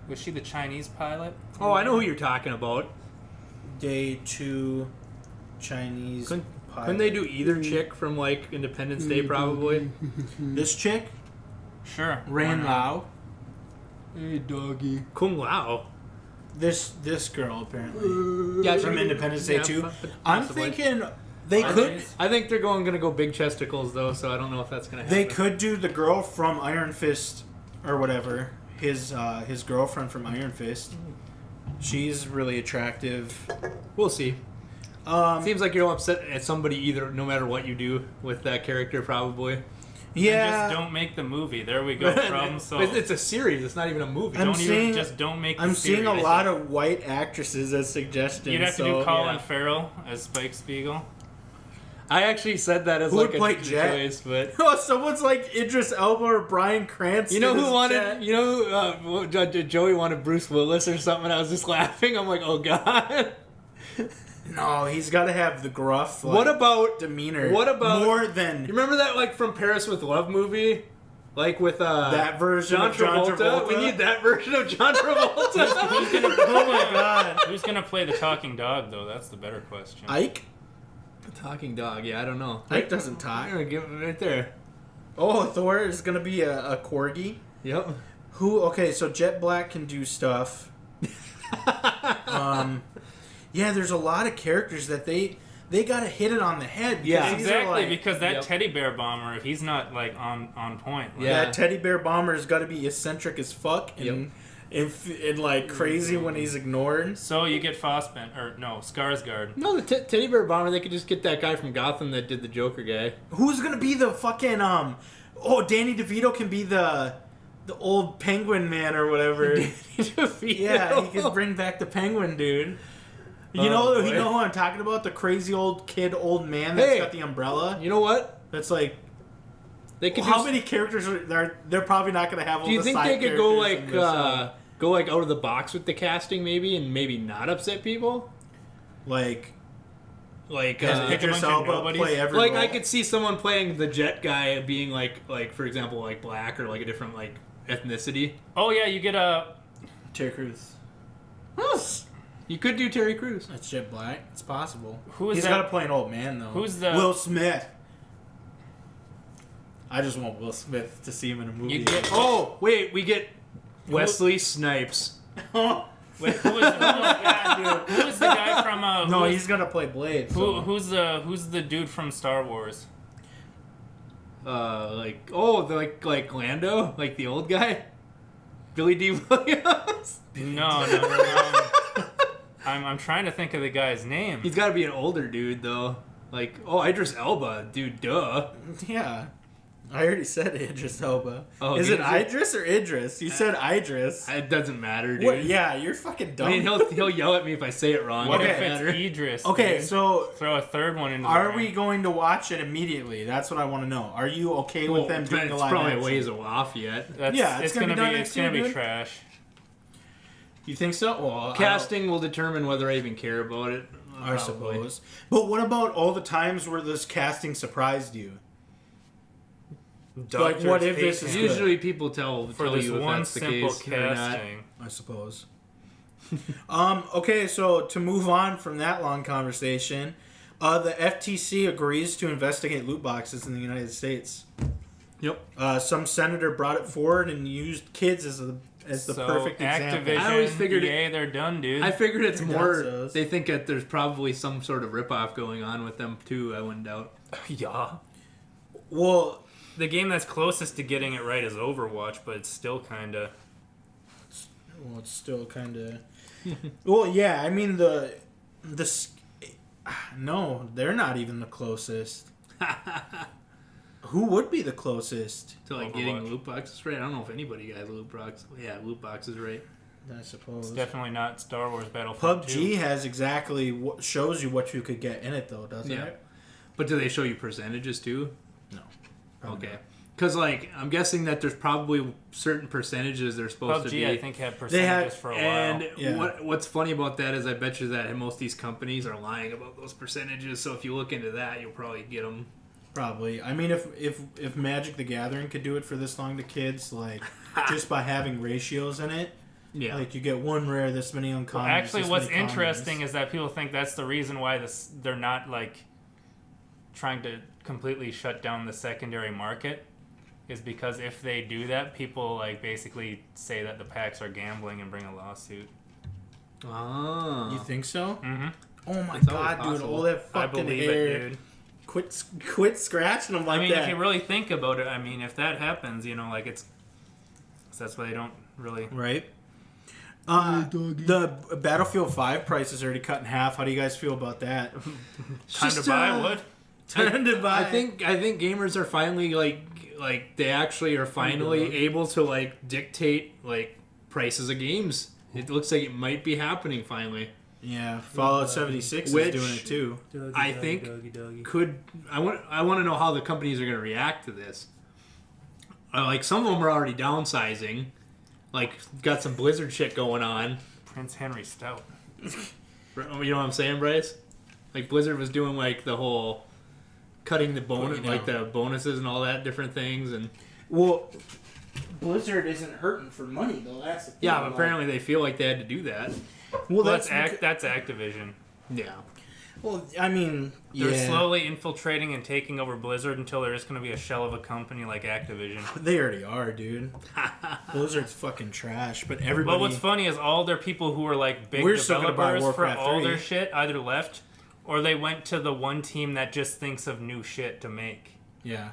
Was she the Chinese pilot? Oh, I know who you're talking about. Day 2 Chinese pilot. Couldn't they do either chick from like Independence Day probably? This chick? Sure. Ran Why not? Lao. Hey, doggy. Kung Lao. This girl apparently. Yeah, From Independence Day 2. I'm possibly. thinking they could I think they're gonna go big chesticles though, so I don't know if that's gonna happen. they could do the girl from Iron Fist or whatever. His girlfriend from Iron Fist. She's really attractive. We'll see. Seems like you're upset at somebody either, no matter what you do with that character, probably. Yeah. And just don't make the movie. There we go. Problem solved. It's a series. It's not even a movie. I'm seeing- don't make. I'm the seeing a series. lot of white actresses as suggestions. You'd have to so, do Colin yeah. Farrell as Spike Spiegel. I actually said that as Who like would play a Jet? choice, but Oh, someone's like Idris Elba or Bryan Cranston. you know who as wanted? Jet. You know who Joey wanted Bruce Willis or something. I was just laughing. I'm like, oh god. No, he's got to have the gruff. Like, What about demeanor? What about more than You remember that like from Paris with Love movie, like with that version John of John Travolta? We need that version of John Travolta. Oh my god, Who's gonna play the talking dog though? That's the better question. Ike. Talking dog. Yeah, I don't know. Ike doesn't I'm talk. gonna give it right there. Oh, Thor is gonna be a corgi. Yep. Who? Okay, so Jet Black can do stuff. Yeah, there's a lot of characters that they gotta hit it on the head. Yeah. These are Exactly, like- because that Yep. teddy bear bomber, if he's not like on point, like, Yeah. that teddy bear bomber's got to be eccentric as fuck and, and like crazy when he's ignored. So you get Fassbender, or no, Skarsgård. No, the teddy bear bomber. They could just get that guy from Gotham that did the Joker guy. Who's gonna be the fucking Oh, Danny DeVito can be the old penguin man or whatever. Yeah, he can bring back the penguin dude. You know boy. who I'm talking about? The crazy old man that's Hey. got the umbrella. You know what? That's like, They could. how just- many characters are there? They're probably not gonna have all Do you the think side they could go characters like in this, go like out of the box with the casting maybe, and maybe not upset people? like Like Just pick a Idris bunch of Elba nobodies? play every like role. I could see someone playing the Jet guy being like for example like black or like a different like ethnicity. Oh yeah, you get a Terry Crews. You could do Terry Crews. That's Jet Black. It's possible. Who is He's that? got to play an old man though. Who's the- Will Smith? I just want Will Smith to see him in a movie. You get- Oh wait, we get Wesley Snipes. Wait, who is the guy from? No, who is- he's gonna play Blade. So. who's the dude from Star Wars? Like Lando, like the old guy, Billy D. Williams. No. I'm trying to think of the guy's name. He's got to be an older dude though. Like Idris Elba, dude. Duh. Yeah, I already said Idris Elba. Oh, Is did it you? Idris or Idris? You said Idris. It doesn't matter, dude. What? Yeah, you're fucking dumb. I mean, he'll yell at me if I say it wrong. What It if doesn't it's matter. Idris? Okay, dude? so throw a third one in. are we going to watch it immediately? That's what I want to know. Are you okay with them doing it's the live probably action? a ways off yet. Yeah, it's gonna be done it's next gonna year, be dude. trash. You think so? Well, Casting will determine whether I even care about it. I suppose. But what about all the times where this casting surprised you? Like, what if this is good? Usually people tell For you this if one that's the simple case or not. casting. I suppose. Okay, so to move on from that long conversation, The FTC agrees to investigate loot boxes in the United States. Yep. Some senator brought it forward and used kids as the perfect example. Activision, I always figured EA, they're done, dude. I figured it's They're more. dunzos. They think that there's probably some sort of ripoff going on with them too. I wouldn't doubt. Yeah. Well, The game that's closest to getting it right is Overwatch, but it's still kind of... it's still kind of. Well, yeah. I mean no, they're not even the closest. Who would be the closest? To like Overwatch. getting loot boxes right. I don't know if anybody got loot boxes. Yeah, loot boxes right. I suppose. It's definitely not Star Wars Battlefront 2. PUBG has exactly what shows you what you could get in it, though, doesn't Yeah. it? But do they show you percentages too? No. Okay. Because like I'm guessing that there's probably certain percentages they're supposed to PUBG, be. I think, had percentages for a while. And Yeah. what's funny about that is I bet you that most of these companies are lying about those percentages. So if you look into that, you'll probably get them. Probably. I mean, if Magic the Gathering could do it for this long to kids, like just by having ratios in it, Yeah. like you get one rare, this many uncommons. Well, actually, this what's many commons. interesting is that people think that's the reason why they're not like trying to completely shut down the secondary market, is because if they do that, people like basically say that the packs are gambling and bring a lawsuit. Oh. You think so? Mm-hmm. Oh my It's god, always dude! possible. All that I fucking believe hair. it, dude. Quit scratching them like I mean, that. if you really think about it, I mean, if that happens, you know, like that's why they don't really. Right. The Battlefield 5 price is already cut in half. How do you guys feel about that? Time to buy what? Time to buy. I think gamers are finally like they actually are finally able to like dictate like prices of games. It looks like it might be happening finally. Yeah, Fallout 76 Which- is doing it too. I think I want to know how the companies are going to react to this. Like some of them are already downsizing, like got some Blizzard shit going on. Prince Henry Stout. You know what I'm saying, Bryce? Like Blizzard was doing like the whole cutting the bonus, Putting it like down. the bonuses and all that different things, and Well, Blizzard isn't hurting for money though. That's the thing. yeah, but apparently they feel like they had to do that. Well, That's that's that's Activision. Yeah. well. I mean, They're yeah, slowly infiltrating and taking over Blizzard until they're just going to be a shell of a company like Activision. they already are, dude. Blizzard's fucking trash. But everybody. But what's funny is all their people who are like big We're still gonna buy developers for Warcraft all 3. their shit either left or they went to the one team that just thinks of new shit to make. Yeah.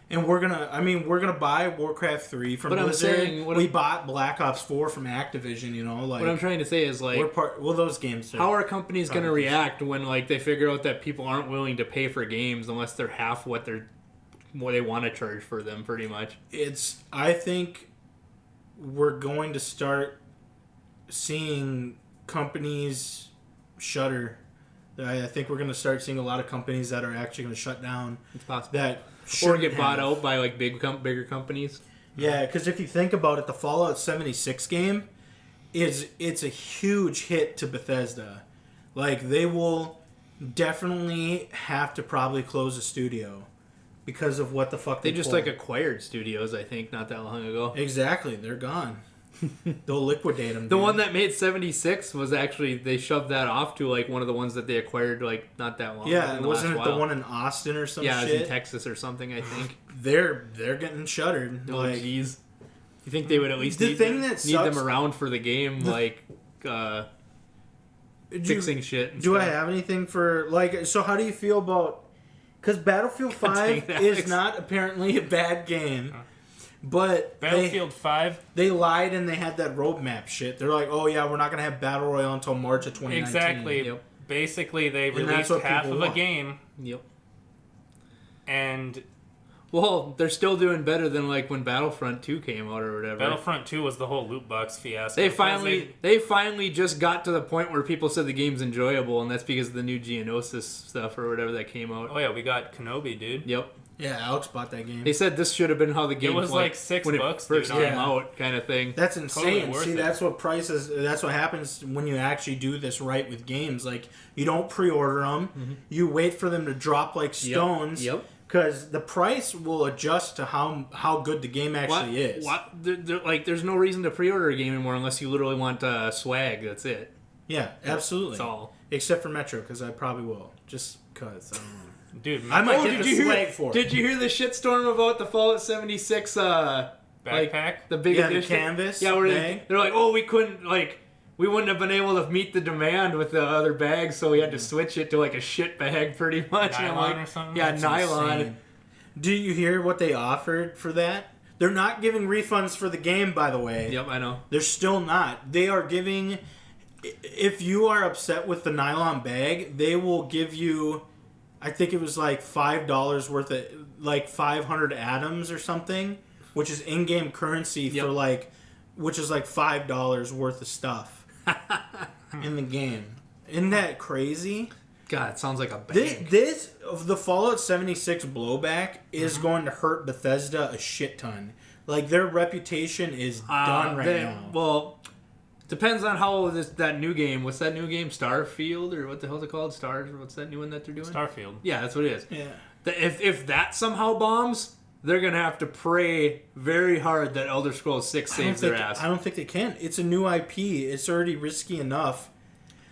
And we're gonna buy Warcraft 3 from But I'm Blizzard. saying- we bought Black Ops 4 from Activision. You know, like What I'm trying to say is like, we're part. Well, those games. how are companies going to probably- react when like they figure out that people aren't willing to pay for games unless they're half what they want to charge for them, pretty much. I think we're going to start seeing companies shutter. I think we're going to start seeing a lot of companies that are actually going to shut down. It's possible. That Or shouldn't get bought have. out by like bigger companies. Yeah, because if you think about it, the Fallout 76 game it's a huge hit to Bethesda. Like they will definitely have to probably close a studio because of what the fuck They just pulled. like acquired studios, I think, not that long ago. Exactly, they're gone. They'll liquidate them. The one that made 76 was actually they shoved that off to like one of the ones that they acquired like not that long. yeah, in the wasn't it last the while. one in Austin or some Yeah, it was shit? in Texas or something, I think. They're getting shuttered. Oh like jeez. You think they would at least The need, thing them, that need them sucks- around for the game, like fixing shit? And Do I stuff? have anything for like? So how do you feel about? Because Battlefield 5 dang it, is Alex. not apparently a bad game, but Battlefield 5? they lied and they had that roadmap shit. They're like, oh yeah, we're not gonna have Battle Royale until March of 2019. Exactly. Yep. Basically, they And that's released what half people of a want. game Yep. and Well, they're still doing better than like when Battlefront 2 came out or whatever. Battlefront 2 was the whole loot box fiasco. They Because finally just got to the point where people said the game's enjoyable, and that's because of the new Geonosis stuff or whatever that came out. Oh yeah, we got Kenobi, dude. Yep. Yeah, Alex bought that game. They said this should have been how the game was played like $6 when it first dude, came yeah. out, kind of thing. That's insane. Totally worth See, it. that's what prices. That's what happens when you actually do this right with games. Like you don't pre-order them. You wait for them to drop like stones. Yep. Because the price will adjust to how good the game actually is. What? Like, there's no reason to pre-order a game anymore unless you literally want swag. That's it. Yeah, absolutely. That's all. Except for Metro, because I probably will. Just because. I don't know. Dude, I might get did the you swag hear? for it. Did you hear the shitstorm about the Fallout 76? backpack. Like, the big Yeah, the edition? canvas Yeah, where bag. they're like, oh, we couldn't we wouldn't have been able to meet the demand with the other bags, so we had to switch it to like a shit bag, pretty much. And I'm Nylon like, or something? Yeah, That's nylon. insane. Do you hear what they offered for that? They're not giving refunds for the game, by the way. Yep, I know. They're still not. They are giving. If you are upset with the nylon bag, they will give you. I think it was like $5 worth of, like 500 atoms or something, which is in-game currency Yep. for like, which is like $5 worth of stuff in the game. Isn't that crazy? God, it sounds like a bag. This of the Fallout 76 blowback is going to hurt Bethesda a shit ton. Like their reputation is done right now. Well, depends on how that new game. What's that new game? Starfield or what the hell's it called? Stars? What's that new one that they're doing? Starfield. Yeah, that's what it is. Yeah. If that somehow bombs, they're gonna have to pray very hard that Elder Scrolls 6 saves their ass. I don't think they can. It's a new IP. It's already risky enough.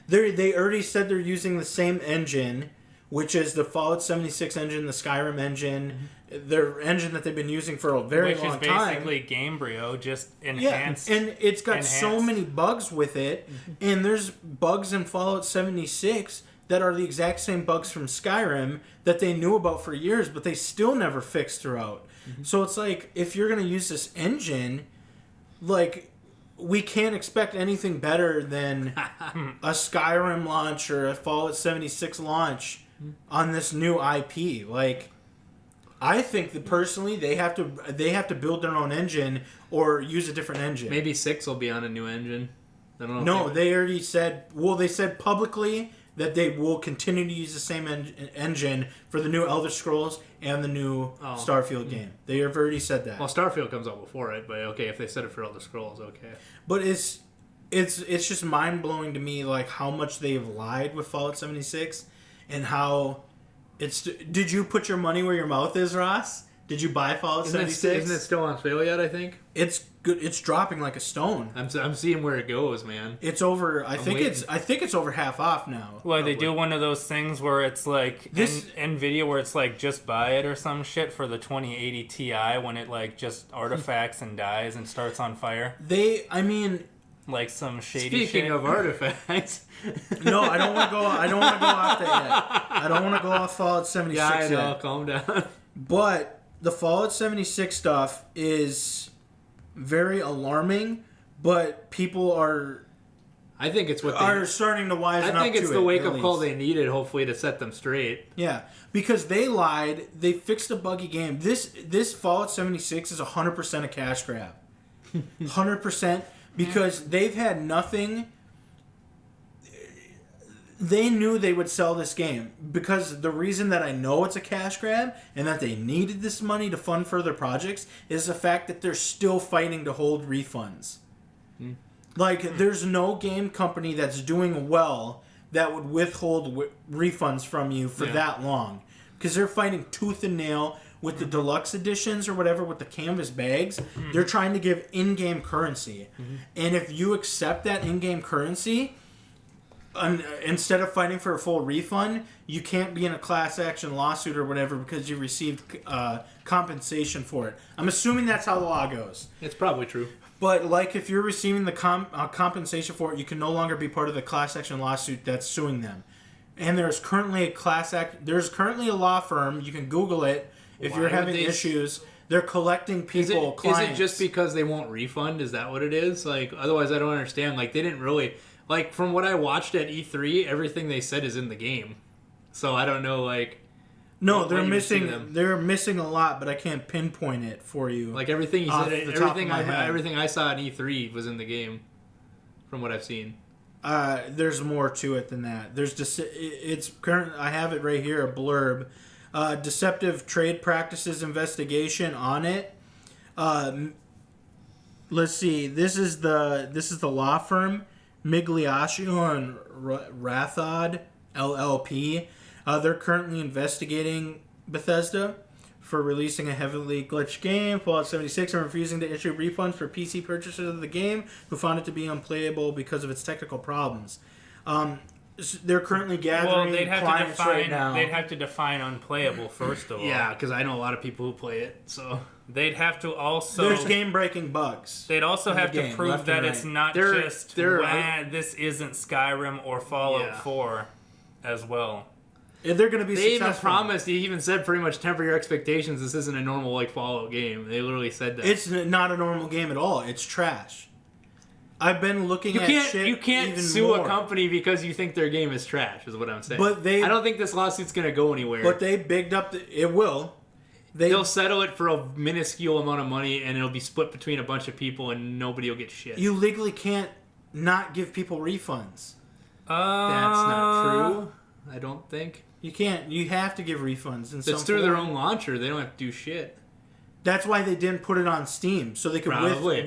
They already said they're using the same engine, which is the Fallout 76 engine, the Skyrim engine, their engine that they've been using for a very Which long is time. basically Gamebryo, just Yeah, enhanced. and it's got so enhanced. many bugs with it, and there's bugs in Fallout 76 that are the exact same bugs from Skyrim that they knew about for years, but they still never fixed throughout. So it's like, if you're going to use this engine, like, we can't expect anything better than a Skyrim launch or a Fallout 76 launch on this new IP. Like, I think that personally they have to build their own engine or use a different engine. Maybe 6 will be on a new engine. I don't know. No, they already said. Well, they said publicly that they will continue to use the same engine for the new Elder Scrolls and the new Starfield game. They have already said that. Well, Starfield comes out before it, but okay, if they said it for Elder Scrolls, okay. But it's just mind blowing to me, like how much they've lied with Fallout 76, and how it's. Did you put your money where your mouth is, Ross? Did you buy Fallout 76? Isn't it still on sale yet? I think It's good. It's dropping like a stone. I'm seeing where it goes, man. It's over. I think waiting. it's over half off now. Well, they do one of those things where it's like This- NVIDIA, where it's like just buy it or some shit for the 2080 Ti when it like just artifacts and dies and starts on fire, I mean, like some shady Speaking shit. of artifacts, no, I don't want to go. I don't want to go off that yet. I don't want to go off Fallout 76 yeah, I know. yet. Calm down. But the Fallout 76 stuff is very alarming. But people are I think it's what are starting to wisen up to it. I think it's the wake at up call least. they needed, hopefully, to set them straight. Yeah, because they lied. They fixed a buggy game. This Fallout 76 is 100% a cash grab. 100%, because they've had nothing. They knew they would sell this game, because the reason that I know it's a cash grab and that they needed this money to fund further projects is the fact that they're still fighting to hold refunds. Like, there's no game company that's doing well that would withhold refunds from you for that long. Because they're fighting tooth and nail with the deluxe editions or whatever, with the canvas bags. They're trying to give in-game currency. And if you accept that in-game currency, instead of fighting for a full refund, you can't be in a class action lawsuit or whatever because you received compensation for it. I'm assuming that's how the law goes. It's probably true. But like, if you're receiving the compensation for it, you can no longer be part of the class action lawsuit that's suing them. And there's currently a law firm. You can Google it if Why you're would having they issues. They're collecting people, Is clients. it just because they won't refund? Is that what it is? Like, otherwise, I don't understand. Like, they didn't really... Like, from what I watched at E3, everything they said is in the game. So I don't know, like... No, what they're you see missing. them. They're missing a lot, but I can't pinpoint it for you. Like, everything you Off said, the top of my head. everything I saw at E3 was in the game. From what I've seen. There's more to it than that. There's just it's current. I have it right here, a blurb. Deceptive trade practices investigation on it. Let's see. This is the law firm Migliaccio and Rathod LLP. They're currently investigating Bethesda for releasing a heavily glitched game, Fallout 76, and refusing to issue refunds for PC purchasers of the game who found it to be unplayable because of its technical problems. They're currently gathering clients right now. They'd have to define unplayable first of all. Yeah, because I know a lot of people who play it. So they'd have to also. There's game-breaking bugs. They'd also have to game, prove left that and it's right. not just this isn't Skyrim or Fallout 4 as well. They're going to be They successful. even promised, he even said pretty much temper your expectations. This isn't a normal like Fallout game. They literally said that. It's not a normal game at all. It's trash. I've been looking at shit. You can't even sue more. a company because you think their game is trash, is what I'm saying. But I don't think this lawsuit's going to go anywhere. But they bigged up. It will. They'll settle it for a minuscule amount of money, and it'll be split between a bunch of people, and nobody will get shit. You legally can't not give people refunds. That's not true. I don't think. You can't. You have to give refunds. It's through their own launcher. They don't have to do shit. That's why they didn't put it on Steam, so they could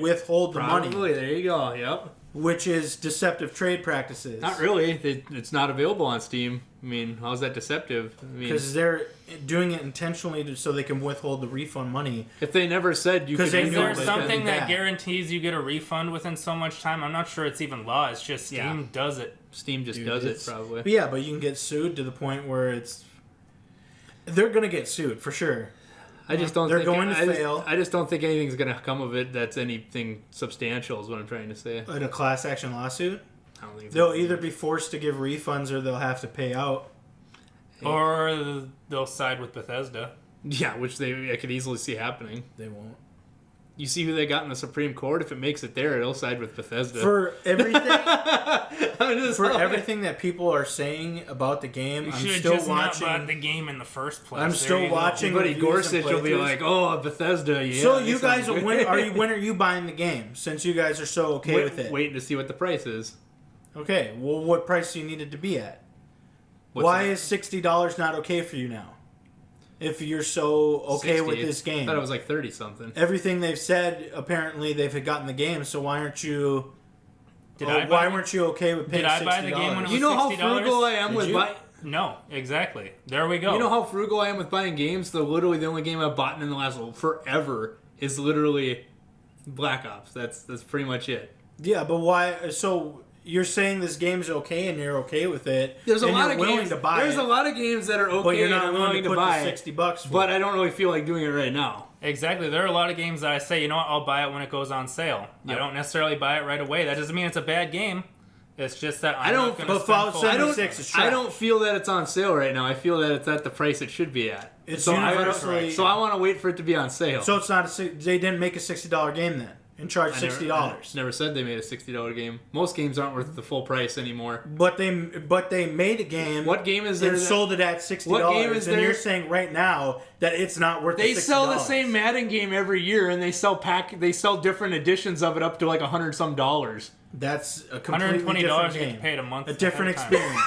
withhold the money. money. There you go. Yep. Which is deceptive trade practices. Not really. It's not available on Steam. I mean, how's that deceptive? Because they're doing it intentionally so they can withhold the refund money. If they never said you could... Is there something that guarantees you get a refund within so much time? I'm not sure it's even law. It's just Steam does it. Steam just does it, probably. But yeah, but you can get sued to the point where it's... They're going to get sued, for sure. I just don't They're think... going to fail. I just don't think anything's going to come of it that's anything substantial, is what I'm trying to say. In a class action lawsuit? I don't think they'll either be forced to give refunds or they'll have to pay out. Or they'll side with Bethesda. Yeah, which I could easily see happening. They won't. You see who they got in the Supreme Court? If it makes it there, it'll side with Bethesda. For everything, everything that people are saying about the game, I'm still watching. Not bought the game in the first place. I'm still watching. Buddy Gorsuch will be like, "Oh, Bethesda, yeah." So you guys, when are you buying the game? Since you guys are so okay with it, waiting to see what the price is. Okay, well, what price do you need it to be at? Why is $60 not okay for you now? If you're so okay 60, with this game. I thought it was like 30 something. Everything they've said, apparently they've gotten the game, so why aren't you... why weren't you okay with paying $60? Did I buy the game when it was $60? You know how frugal I am with buying... No, exactly. There we go. You know how frugal I am with buying games? Literally the only game I've bought in the last forever is literally Black Ops. That's pretty much it. Yeah, but why... So... You're saying this game's okay and you're okay with it. There's a and lot you're of willing games. to buy There's it, a lot of games that are okay, but you're not and willing to put buy the $60 for. But I don't really feel like doing it right now. Exactly. There are a lot of games that I say, you know what, I'll buy it when it goes on sale. Yep. I don't necessarily buy it right away. That doesn't mean it's a bad game. It's just that I'm not going to Fallout 76 is trash. I don't feel that it's on sale right now. I feel that it's at the price it should be at. It's so universally. So I want to wait for it to be on sale. So it's not. They didn't make a $60 game then. And charge $60. Never said they made a $60 game. Most games aren't worth the full price anymore. But they made a game. What game is there? And sold it at $60. What game is there? And you're saying right now that it's not worth. They the $60. sell the same Madden game every year, and they sell different editions of it up to like $100 some. That's a completely different game. Paid a month. A different experience.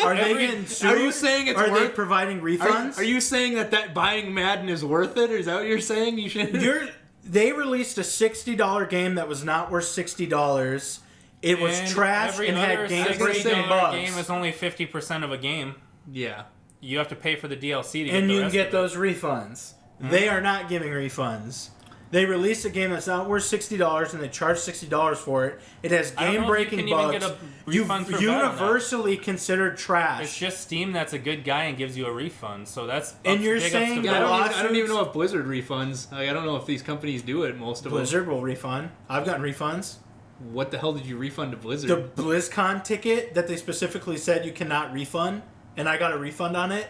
Are they getting sued? Are you saying it's Are worth? They providing refunds? Are you saying that buying Madden is worth it? Or is that what you're saying? You should. They released a $60 game that was not worth $60. It was trash and had game-breaking bugs. Game is only 50% of a game. Yeah. You have to pay for the DLC to get and the you rest can get of those refunds. Mm-hmm. They are not giving refunds. They released a game that's not worth $60 and they charge $60 for it. It has game-breaking bugs. Universally considered trash. It's just Steam that's a good guy and gives you a refund. So that's and you're saying I don't even know if Blizzard refunds. I don't know if these companies do it. Most of Blizzard will refund. I've gotten refunds. What the hell did you refund to Blizzard? The BlizzCon ticket that they specifically said you cannot refund, and I got a refund on it.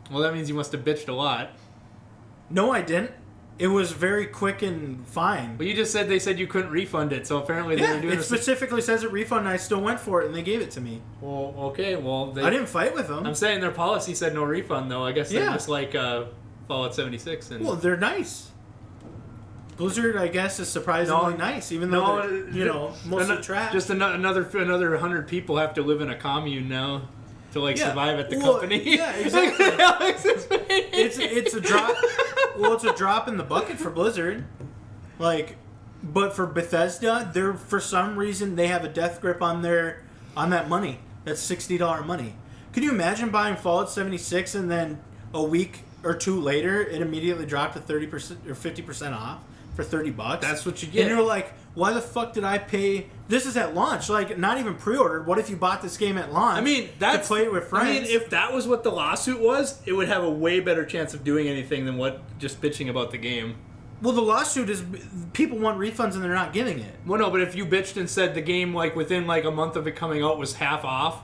Well, that means you must have bitched a lot. No, I didn't. It was very quick and fine. But you just said they said you couldn't refund it, so apparently they were doing it specifically says it refund, and I still went for it, and they gave it to me. Well, okay, well... I didn't fight with them. I'm saying their policy said no refund, though. I guess they're just like Fallout 76. And... Well, they're nice. Blizzard, I guess, is surprisingly nice, even though they're, mostly trash. Just another 100 people have to live in a commune now to survive at the company. Yeah, exactly. it's a drop. Well, it's a drop in the bucket for Blizzard. But for Bethesda, they're for some reason they have a death grip on that money. That's $60 money. Could you imagine buying Fallout 76 and then a week or two later it immediately dropped to 30% or 50% off? for $30. That's what you get. And you're like, why the fuck did I pay? This is at launch, like not even pre-ordered. What if you bought this game at launch? I mean, that's to play it with friends. I mean, if that was what the lawsuit was, it would have a way better chance of doing anything than what just bitching about the game. Well, the lawsuit is people want refunds and they're not giving it. Well, no, but if you bitched and said the game, like, within, like, a month of it coming out was half off,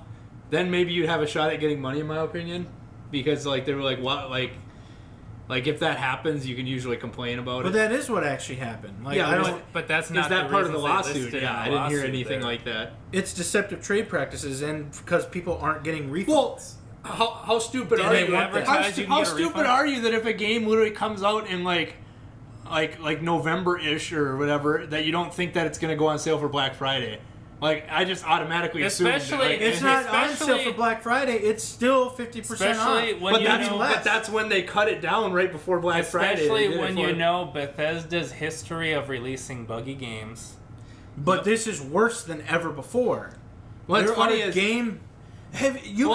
then maybe you'd have a shot at getting money, in my opinion. Because, like, they were like, what, like, if that happens, you can usually complain about But it. that is what actually happened. Like, Yeah, I don't. But that's not Is that the part of the reasons they lawsuit? listed in Yeah, the I didn't hear lawsuit anything there. like that. It's deceptive trade practices, and because people aren't getting refunds. Well, how stupid Did are they you? advertise you can How get a stupid refund? are you that if a game literally comes out in like November-ish or whatever, that you don't think that it's going to go on sale for Black Friday? Like, I just automatically assume. Especially- Like, it's not on especially- sale for Black Friday. It's still 50% Especially off. when but you that's, know, but that's when they cut it down right before Black Friday. They especially did it when for- you know Bethesda's history of releasing buggy games. But this is worse than ever before. What's There funny are is game. Have you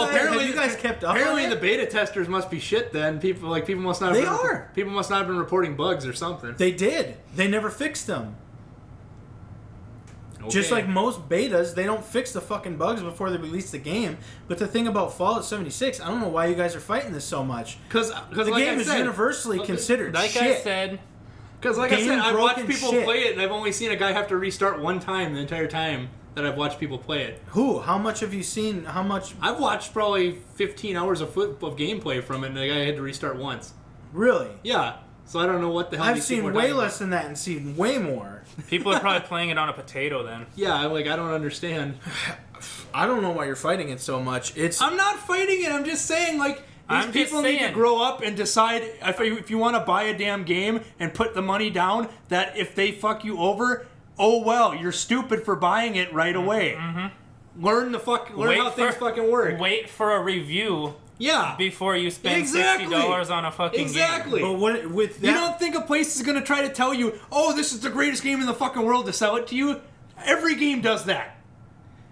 guys kept up? Apparently, on the it? beta testers must be shit. Then people must not. Have They been, are. People must not have been reporting bugs or something. They did. They never fixed them. Just Okay. like most betas, they don't fix the fucking bugs before they release the game. But the thing about Fallout 76, I don't know why you guys are fighting this so much. Because The game is universally considered Like shit. I said, Because, like I Game said, I've watched broken people shit. play it, and I've only seen a guy have to restart one time the entire time that I've watched people play it. Who? How much have you seen? How much? I've watched probably 15 hours of gameplay from it, and the guy had to restart once. Really? Yeah, so I don't know what the hell I've these seen people are way talking less than that and seen way more. people are probably playing it on a potato then. about. Yeah, I don't understand. I don't know why you're fighting it so much. It's I'm not fighting it. I'm just saying, like, these I'm just people need to saying. grow up and decide if you want to buy a damn game and put the money down, that if they fuck you over, oh well, you're stupid for buying it right away. Mm-hmm. Learn how things fucking work. Wait for a review Yeah. before you spend Exactly. $60 on a fucking Exactly. game. but what with that? You don't think a place is going to try to tell you, oh, this is the greatest game in the fucking world to sell it to you? Every game does that.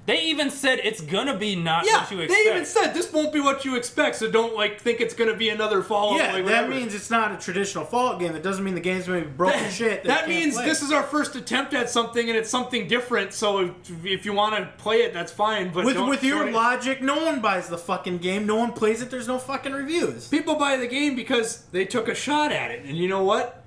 They even said it's gonna be not Yeah, what you they expect. even said this won't be what you expect, so don't think it's going to be another Fallout. Yeah, like, that whatever. means it's not a traditional Fallout game. That doesn't mean the game's going to be broken shit. That means this is our first attempt at something, and it's something different. So if you want to play it, that's fine. But with your don't- logic, no one buys the fucking game. No one plays it. There's no fucking reviews. people buy the game because they took a shot at it, and you know what?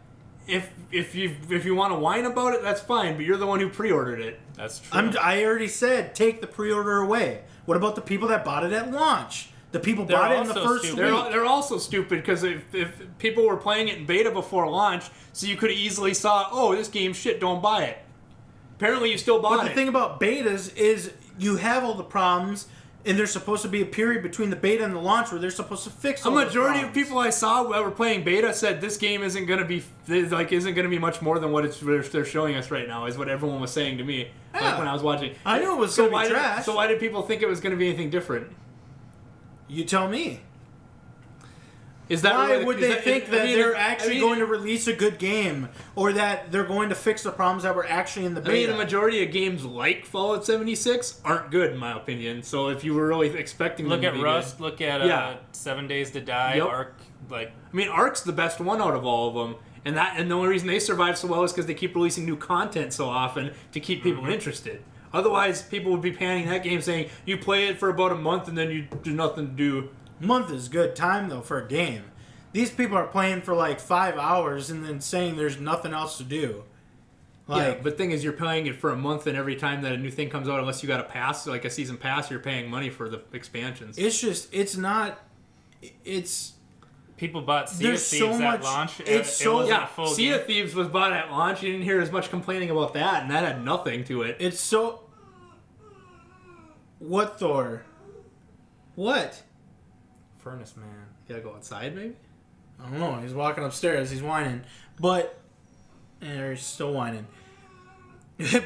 If you want to whine about it, that's fine. But you're the one who pre-ordered it. That's true. I already said take the pre-order away. What about the people that bought it at launch? The people They're bought it in the also first stupid. week. They're also stupid because if people were playing it in beta before launch, so you could have easily saw, oh, this game's shit, don't buy it. Apparently, you still bought But the it. thing about betas is you have all the problems, and there's supposed to be a period between the beta and the launch where they're supposed to fix A all those majority of problems. people I saw that were playing beta said this game isn't going to be much more than what they're showing us right now. Is what everyone was saying to me Yeah. when I was watching. I knew it was So going to be trash. So why did people think it was going to be anything different? You tell me. Is that Why really would is they that- think I that mean, they're I actually mean, going to release a good game, or that they're going to fix the problems that were actually in the I mean, beta? the majority of games like Fallout 76 aren't good, in my opinion. So if you were really expecting Look them at to be Rust. good, Look at Yeah. 7 Days to Die. Yep. Ark. Like I mean, Ark's the best one out of all of them, and the only reason they survive so well is because they keep releasing new content so often to keep people interested. Otherwise, people would be panning that game, saying you play it for about a month and then you do nothing to do. Month is good time though for a game. These people are playing for like 5 hours and then saying there's nothing else to do. Yeah, Like, but thing is, you're paying it for a month, and every time that a new thing comes out, unless you got a pass, like a season pass, you're paying money for the expansions. it's people bought Sea of There's Thieves so at much- launch. it's so- wasn't Yeah, a full Sea game. of Thieves was bought at launch. You didn't hear as much complaining about that, and that had nothing to it. it's so. What, Thor? What? Furnace Man. You gotta go outside, maybe? I don't know. He's walking upstairs. He's whining, but he's still whining.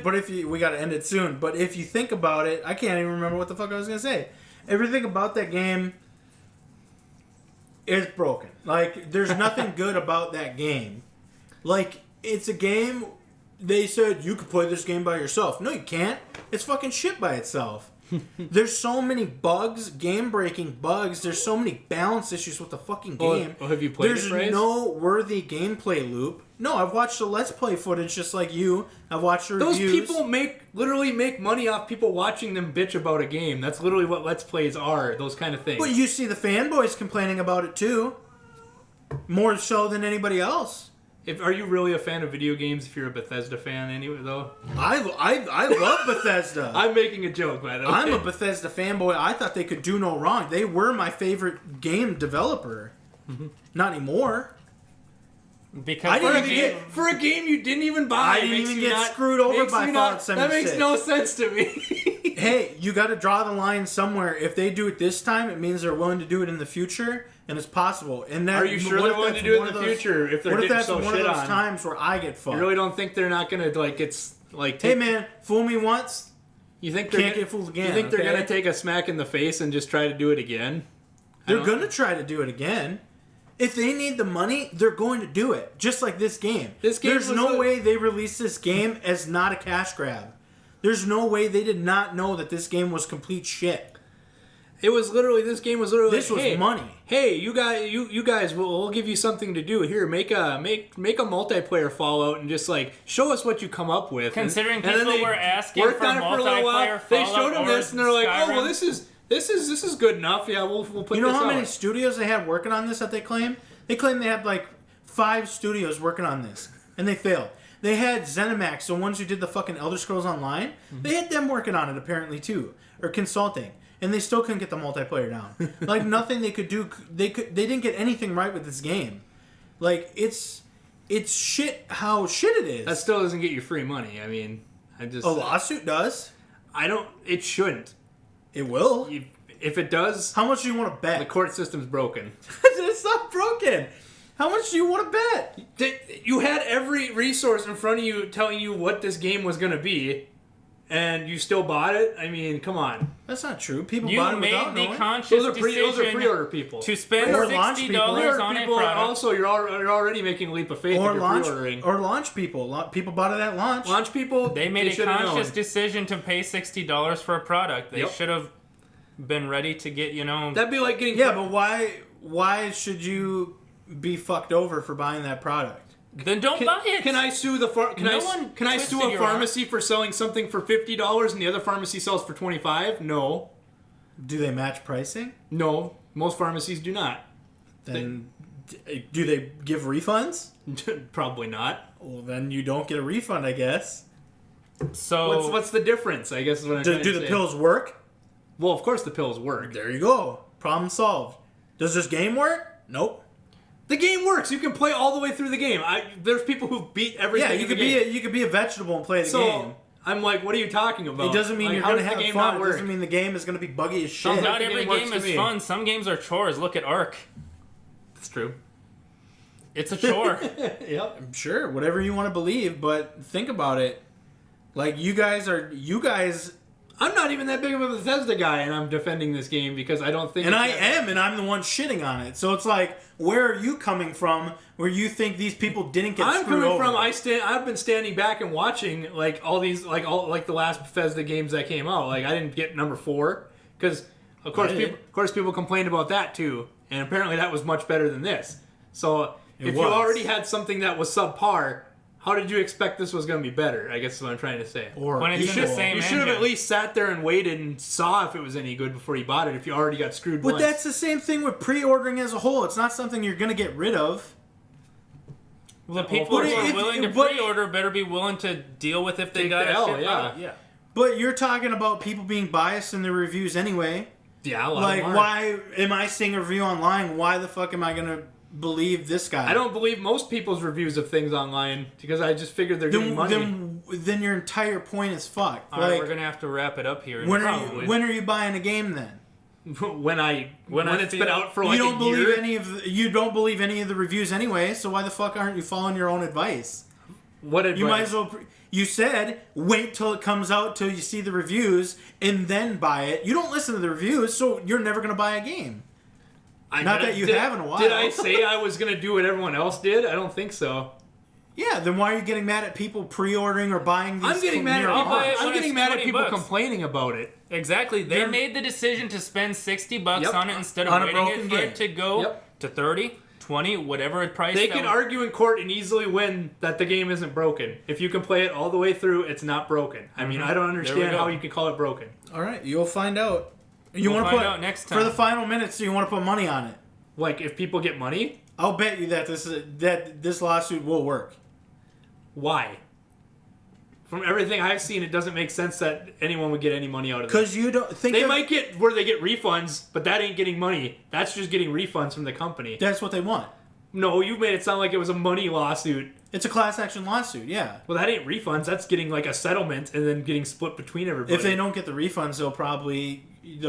But we gotta end it soon. But if you think about it, I can't even remember what the fuck I was gonna say. Everything about that game is broken. Like, there's nothing good about that game. Like, it's a game. They said you could play this game by yourself. No, you can't. It's fucking shit by itself. There's so many bugs, game-breaking bugs. There's so many balance issues with the fucking game. Well, have you played There's it, Bryce? no worthy gameplay loop. No, I've watched the Let's Play footage just like you. I've watched the Those reviews. people literally make money off people watching them bitch about a game. That's literally what Let's Plays are. Those kind of things. But you see the fanboys complaining about it too. More so than anybody else. Are you really a fan of video games if you're a Bethesda fan anyway, though? I love Bethesda. I'm making a joke, by the way. I'm a Bethesda fanboy. I thought they could do no wrong. They were my favorite game developer. Not anymore. Because I didn't even game, get- For a game you didn't even buy. I didn't even get screwed over by Fallout 76. That makes no sense to me. Hey, you got to draw the line somewhere. If they do it this time, it means they're willing to do it in the future, and it's possible. And that, Are you sure what they're if willing that's to do it one in of the those- future if they're What if getting that's so one of shit those on? times where I get fucked? You really don't think they're not gonna Hey man, fool me once, You think they're can't get fooled again. You think they're okay? gonna take a smack in the face and just try to do it again? They're gonna try to do it again. If they need the money, they're going to do it. Just like this game. There's was no a- way they released this game as not a cash grab. There's no way they did not know that this game was complete shit. This game was literally This was hey, money. Hey, you guys, we'll give you something to do. Here, make a multiplayer Fallout and just like show us what you come up with. Considering and then people they were asking worked for on it for a little while. multiplayer They Fallout showed them or this and they're like, oh well, Skyrim. this is good enough. Yeah, we'll put You know this how out. many studios they had working on this that they claim? They claim they had like 5 studios working on this, and they failed. They had ZeniMax, the ones who did the fucking Elder Scrolls Online. They had them working on it apparently too, or consulting, and they still couldn't get the multiplayer down. Like nothing they could do. They didn't get anything right with this game. Like it's shit. How shit it is. That still doesn't get you free money. I mean, a lawsuit does. It shouldn't. It will. If it does, How much do you want to bet? the court system's broken. It's not broken. How much do you want to bet? You had every resource in front of you telling you what this game was going to be, and you still bought it? I mean, come on. That's not true. People You bought it made without the knowing. conscious Those are decision pre-order people. to spend Or launch $60 people. on Pre-order a people, and product. also you're already making a leap of faith if Or you're pre-ordering. launch people. People bought it at launch. Launch people, They made a should've conscious known. decision to pay $60 for a product. They Yep. should have been ready to get, That'd be like getting... Yeah, but why should you be fucked over for buying that product? then don't buy it. Can I sue the can No I one can I sue twisted a your arm. pharmacy for selling something for $50 and the other pharmacy sells for $25? No. Do they match pricing? No. Most pharmacies do not. Then do they give refunds? Probably not. Well, then you don't get a refund, I guess. So What's the difference? I guess is what I'm trying Do to the say. pills work? Well, of course the pills work. There you go. Problem solved. Does this game work? Nope. The game works. You can play all the way through the game. There's people who beat everything. Yeah, in you the could game. you could be a vegetable and play the So game. I'm like, what are you talking about? It doesn't mean Like, you're how gonna does the have game fun. not It work? doesn't mean the game is gonna be buggy as shit. not the every game works game to is me. fun. Some games are chores. Look at Ark. It's true. It's a chore. Yep. I'm sure, whatever you want to believe, but think about it. Like you guys. I'm not even that big of a Bethesda guy, and I'm defending this game because I don't think. And it's I that- am, and I'm the one shitting on it. So it's like, where are you coming from? Where you think these people didn't get I'm screwed coming over? from. I've been standing back and watching like all these like the last Bethesda games that came out. Like I didn't get number 4 because of course I did. people complained about that too, and apparently that was much better than this. So if you was. already had something that was subpar, how did you expect this was going to be better? I guess is what I'm trying to say. Or When it's equal. in the same You should have engine. at least sat there and waited and saw if it was any good before you bought it. If you already got screwed But once. that's the same thing with pre-ordering as a whole. It's not something you're going to get rid of. The people But who are if- willing to but- pre-order better be willing to deal with if they Take got the a L, shit yeah. product. Yeah. But you're talking about people being biased in their reviews anyway. yeah, a lot Like, of them are. why am I seeing a review online? Why the fuck am I going to believe this guy? I don't believe most people's reviews of things online because I just figured they're getting money. Then your entire point is fucked. All right, Like, we're gonna have to wrap it up here. when Probably. are you buying a game then? when I it's feel- been out for like you don't a believe year. you don't believe any of the reviews anyway. So why the fuck aren't you following your own advice? What advice? You might as well. You said wait till it comes out till you see the reviews and then buy it. You don't listen to the reviews, so you're never gonna buy a game. Not that you have in a while. Did I say I was going to do what everyone else did? I don't think so. Yeah, then why are you getting mad at people pre-ordering or buying these? I'm getting mad near at people. buy it launch? when I'm getting it's mad at 20 people bucks. complaining about it. Exactly. They They're- made the decision to spend $60 Yep. on it instead of On a waiting broken it for game. it to go Yep. to 30, $20, whatever price. They can argue in court and easily win that the game isn't broken. If you can play it all the way through, it's not broken. I mean, I don't understand how you can call it broken. All right, you'll find out. We'll want to find put out next time. for the final minutes. You want to put money on it? Like, if people get money, I'll bet you that this lawsuit will work. why? From everything I've seen, it doesn't make sense that anyone would get any money out of it. Because you don't think They might get where they get refunds, but that ain't getting money. That's just getting refunds from the company. that's what they want. No, you made it sound like it was a money lawsuit. It's a class action lawsuit. Yeah. Well, that ain't refunds. That's getting like a settlement and then getting split between everybody. If they don't get the refunds, they'll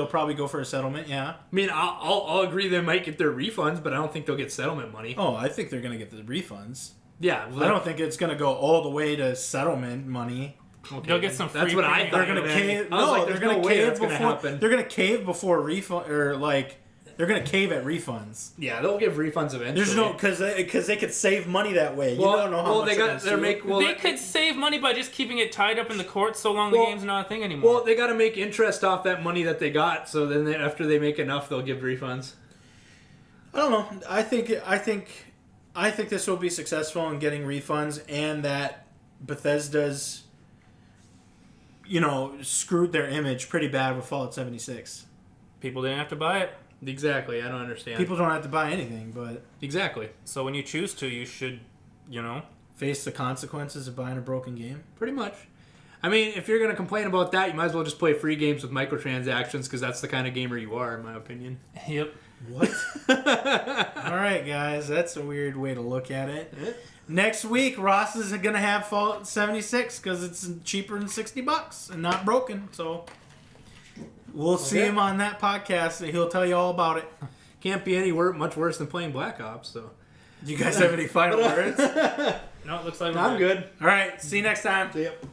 probably go for a settlement. Yeah. I mean, I'll agree they might get their refunds, but I don't think they'll get settlement money. Oh, I think they're gonna get the refunds. Yeah, I don't think it's gonna go all the way to settlement money. Okay. They'll get some free. That's what I premium. thought. They're gonna man. cave. I was No, like, they're there's gonna no way cave that's gonna before. happen. They're gonna cave before refund or like they're gonna cave at refunds. Yeah, they'll give refunds eventually. There's no because they could save money that way. Well, you don't know how much they they're got gonna they sue. make. Well, They could save money by just keeping it tied up in the court so long the Well- game's not a thing anymore. Well, they got to make interest off that money that they got. So then, after they make enough, they'll give refunds. I don't know. I think this will be successful in getting refunds, and that Bethesda's, screwed their image pretty bad with Fallout 76. People didn't have to buy it. Exactly. I don't understand. People don't have to buy anything, but Exactly. So when you choose to, you should, face the consequences of buying a broken game. Pretty much. I mean, if you're going to complain about that, you might as well just play free games with microtransactions because that's the kind of gamer you are, in my opinion. Yep. What? All right, guys. That's a weird way to look at it. Next week, Ross is going to have Fallout 76 because it's cheaper than $60 and not broken. So we'll see him on that podcast and he'll tell you all about it. Can't be much worse than playing Black Ops, so. Do you guys have any final words? No, it looks like I'm good. All right. See you next time. Yep.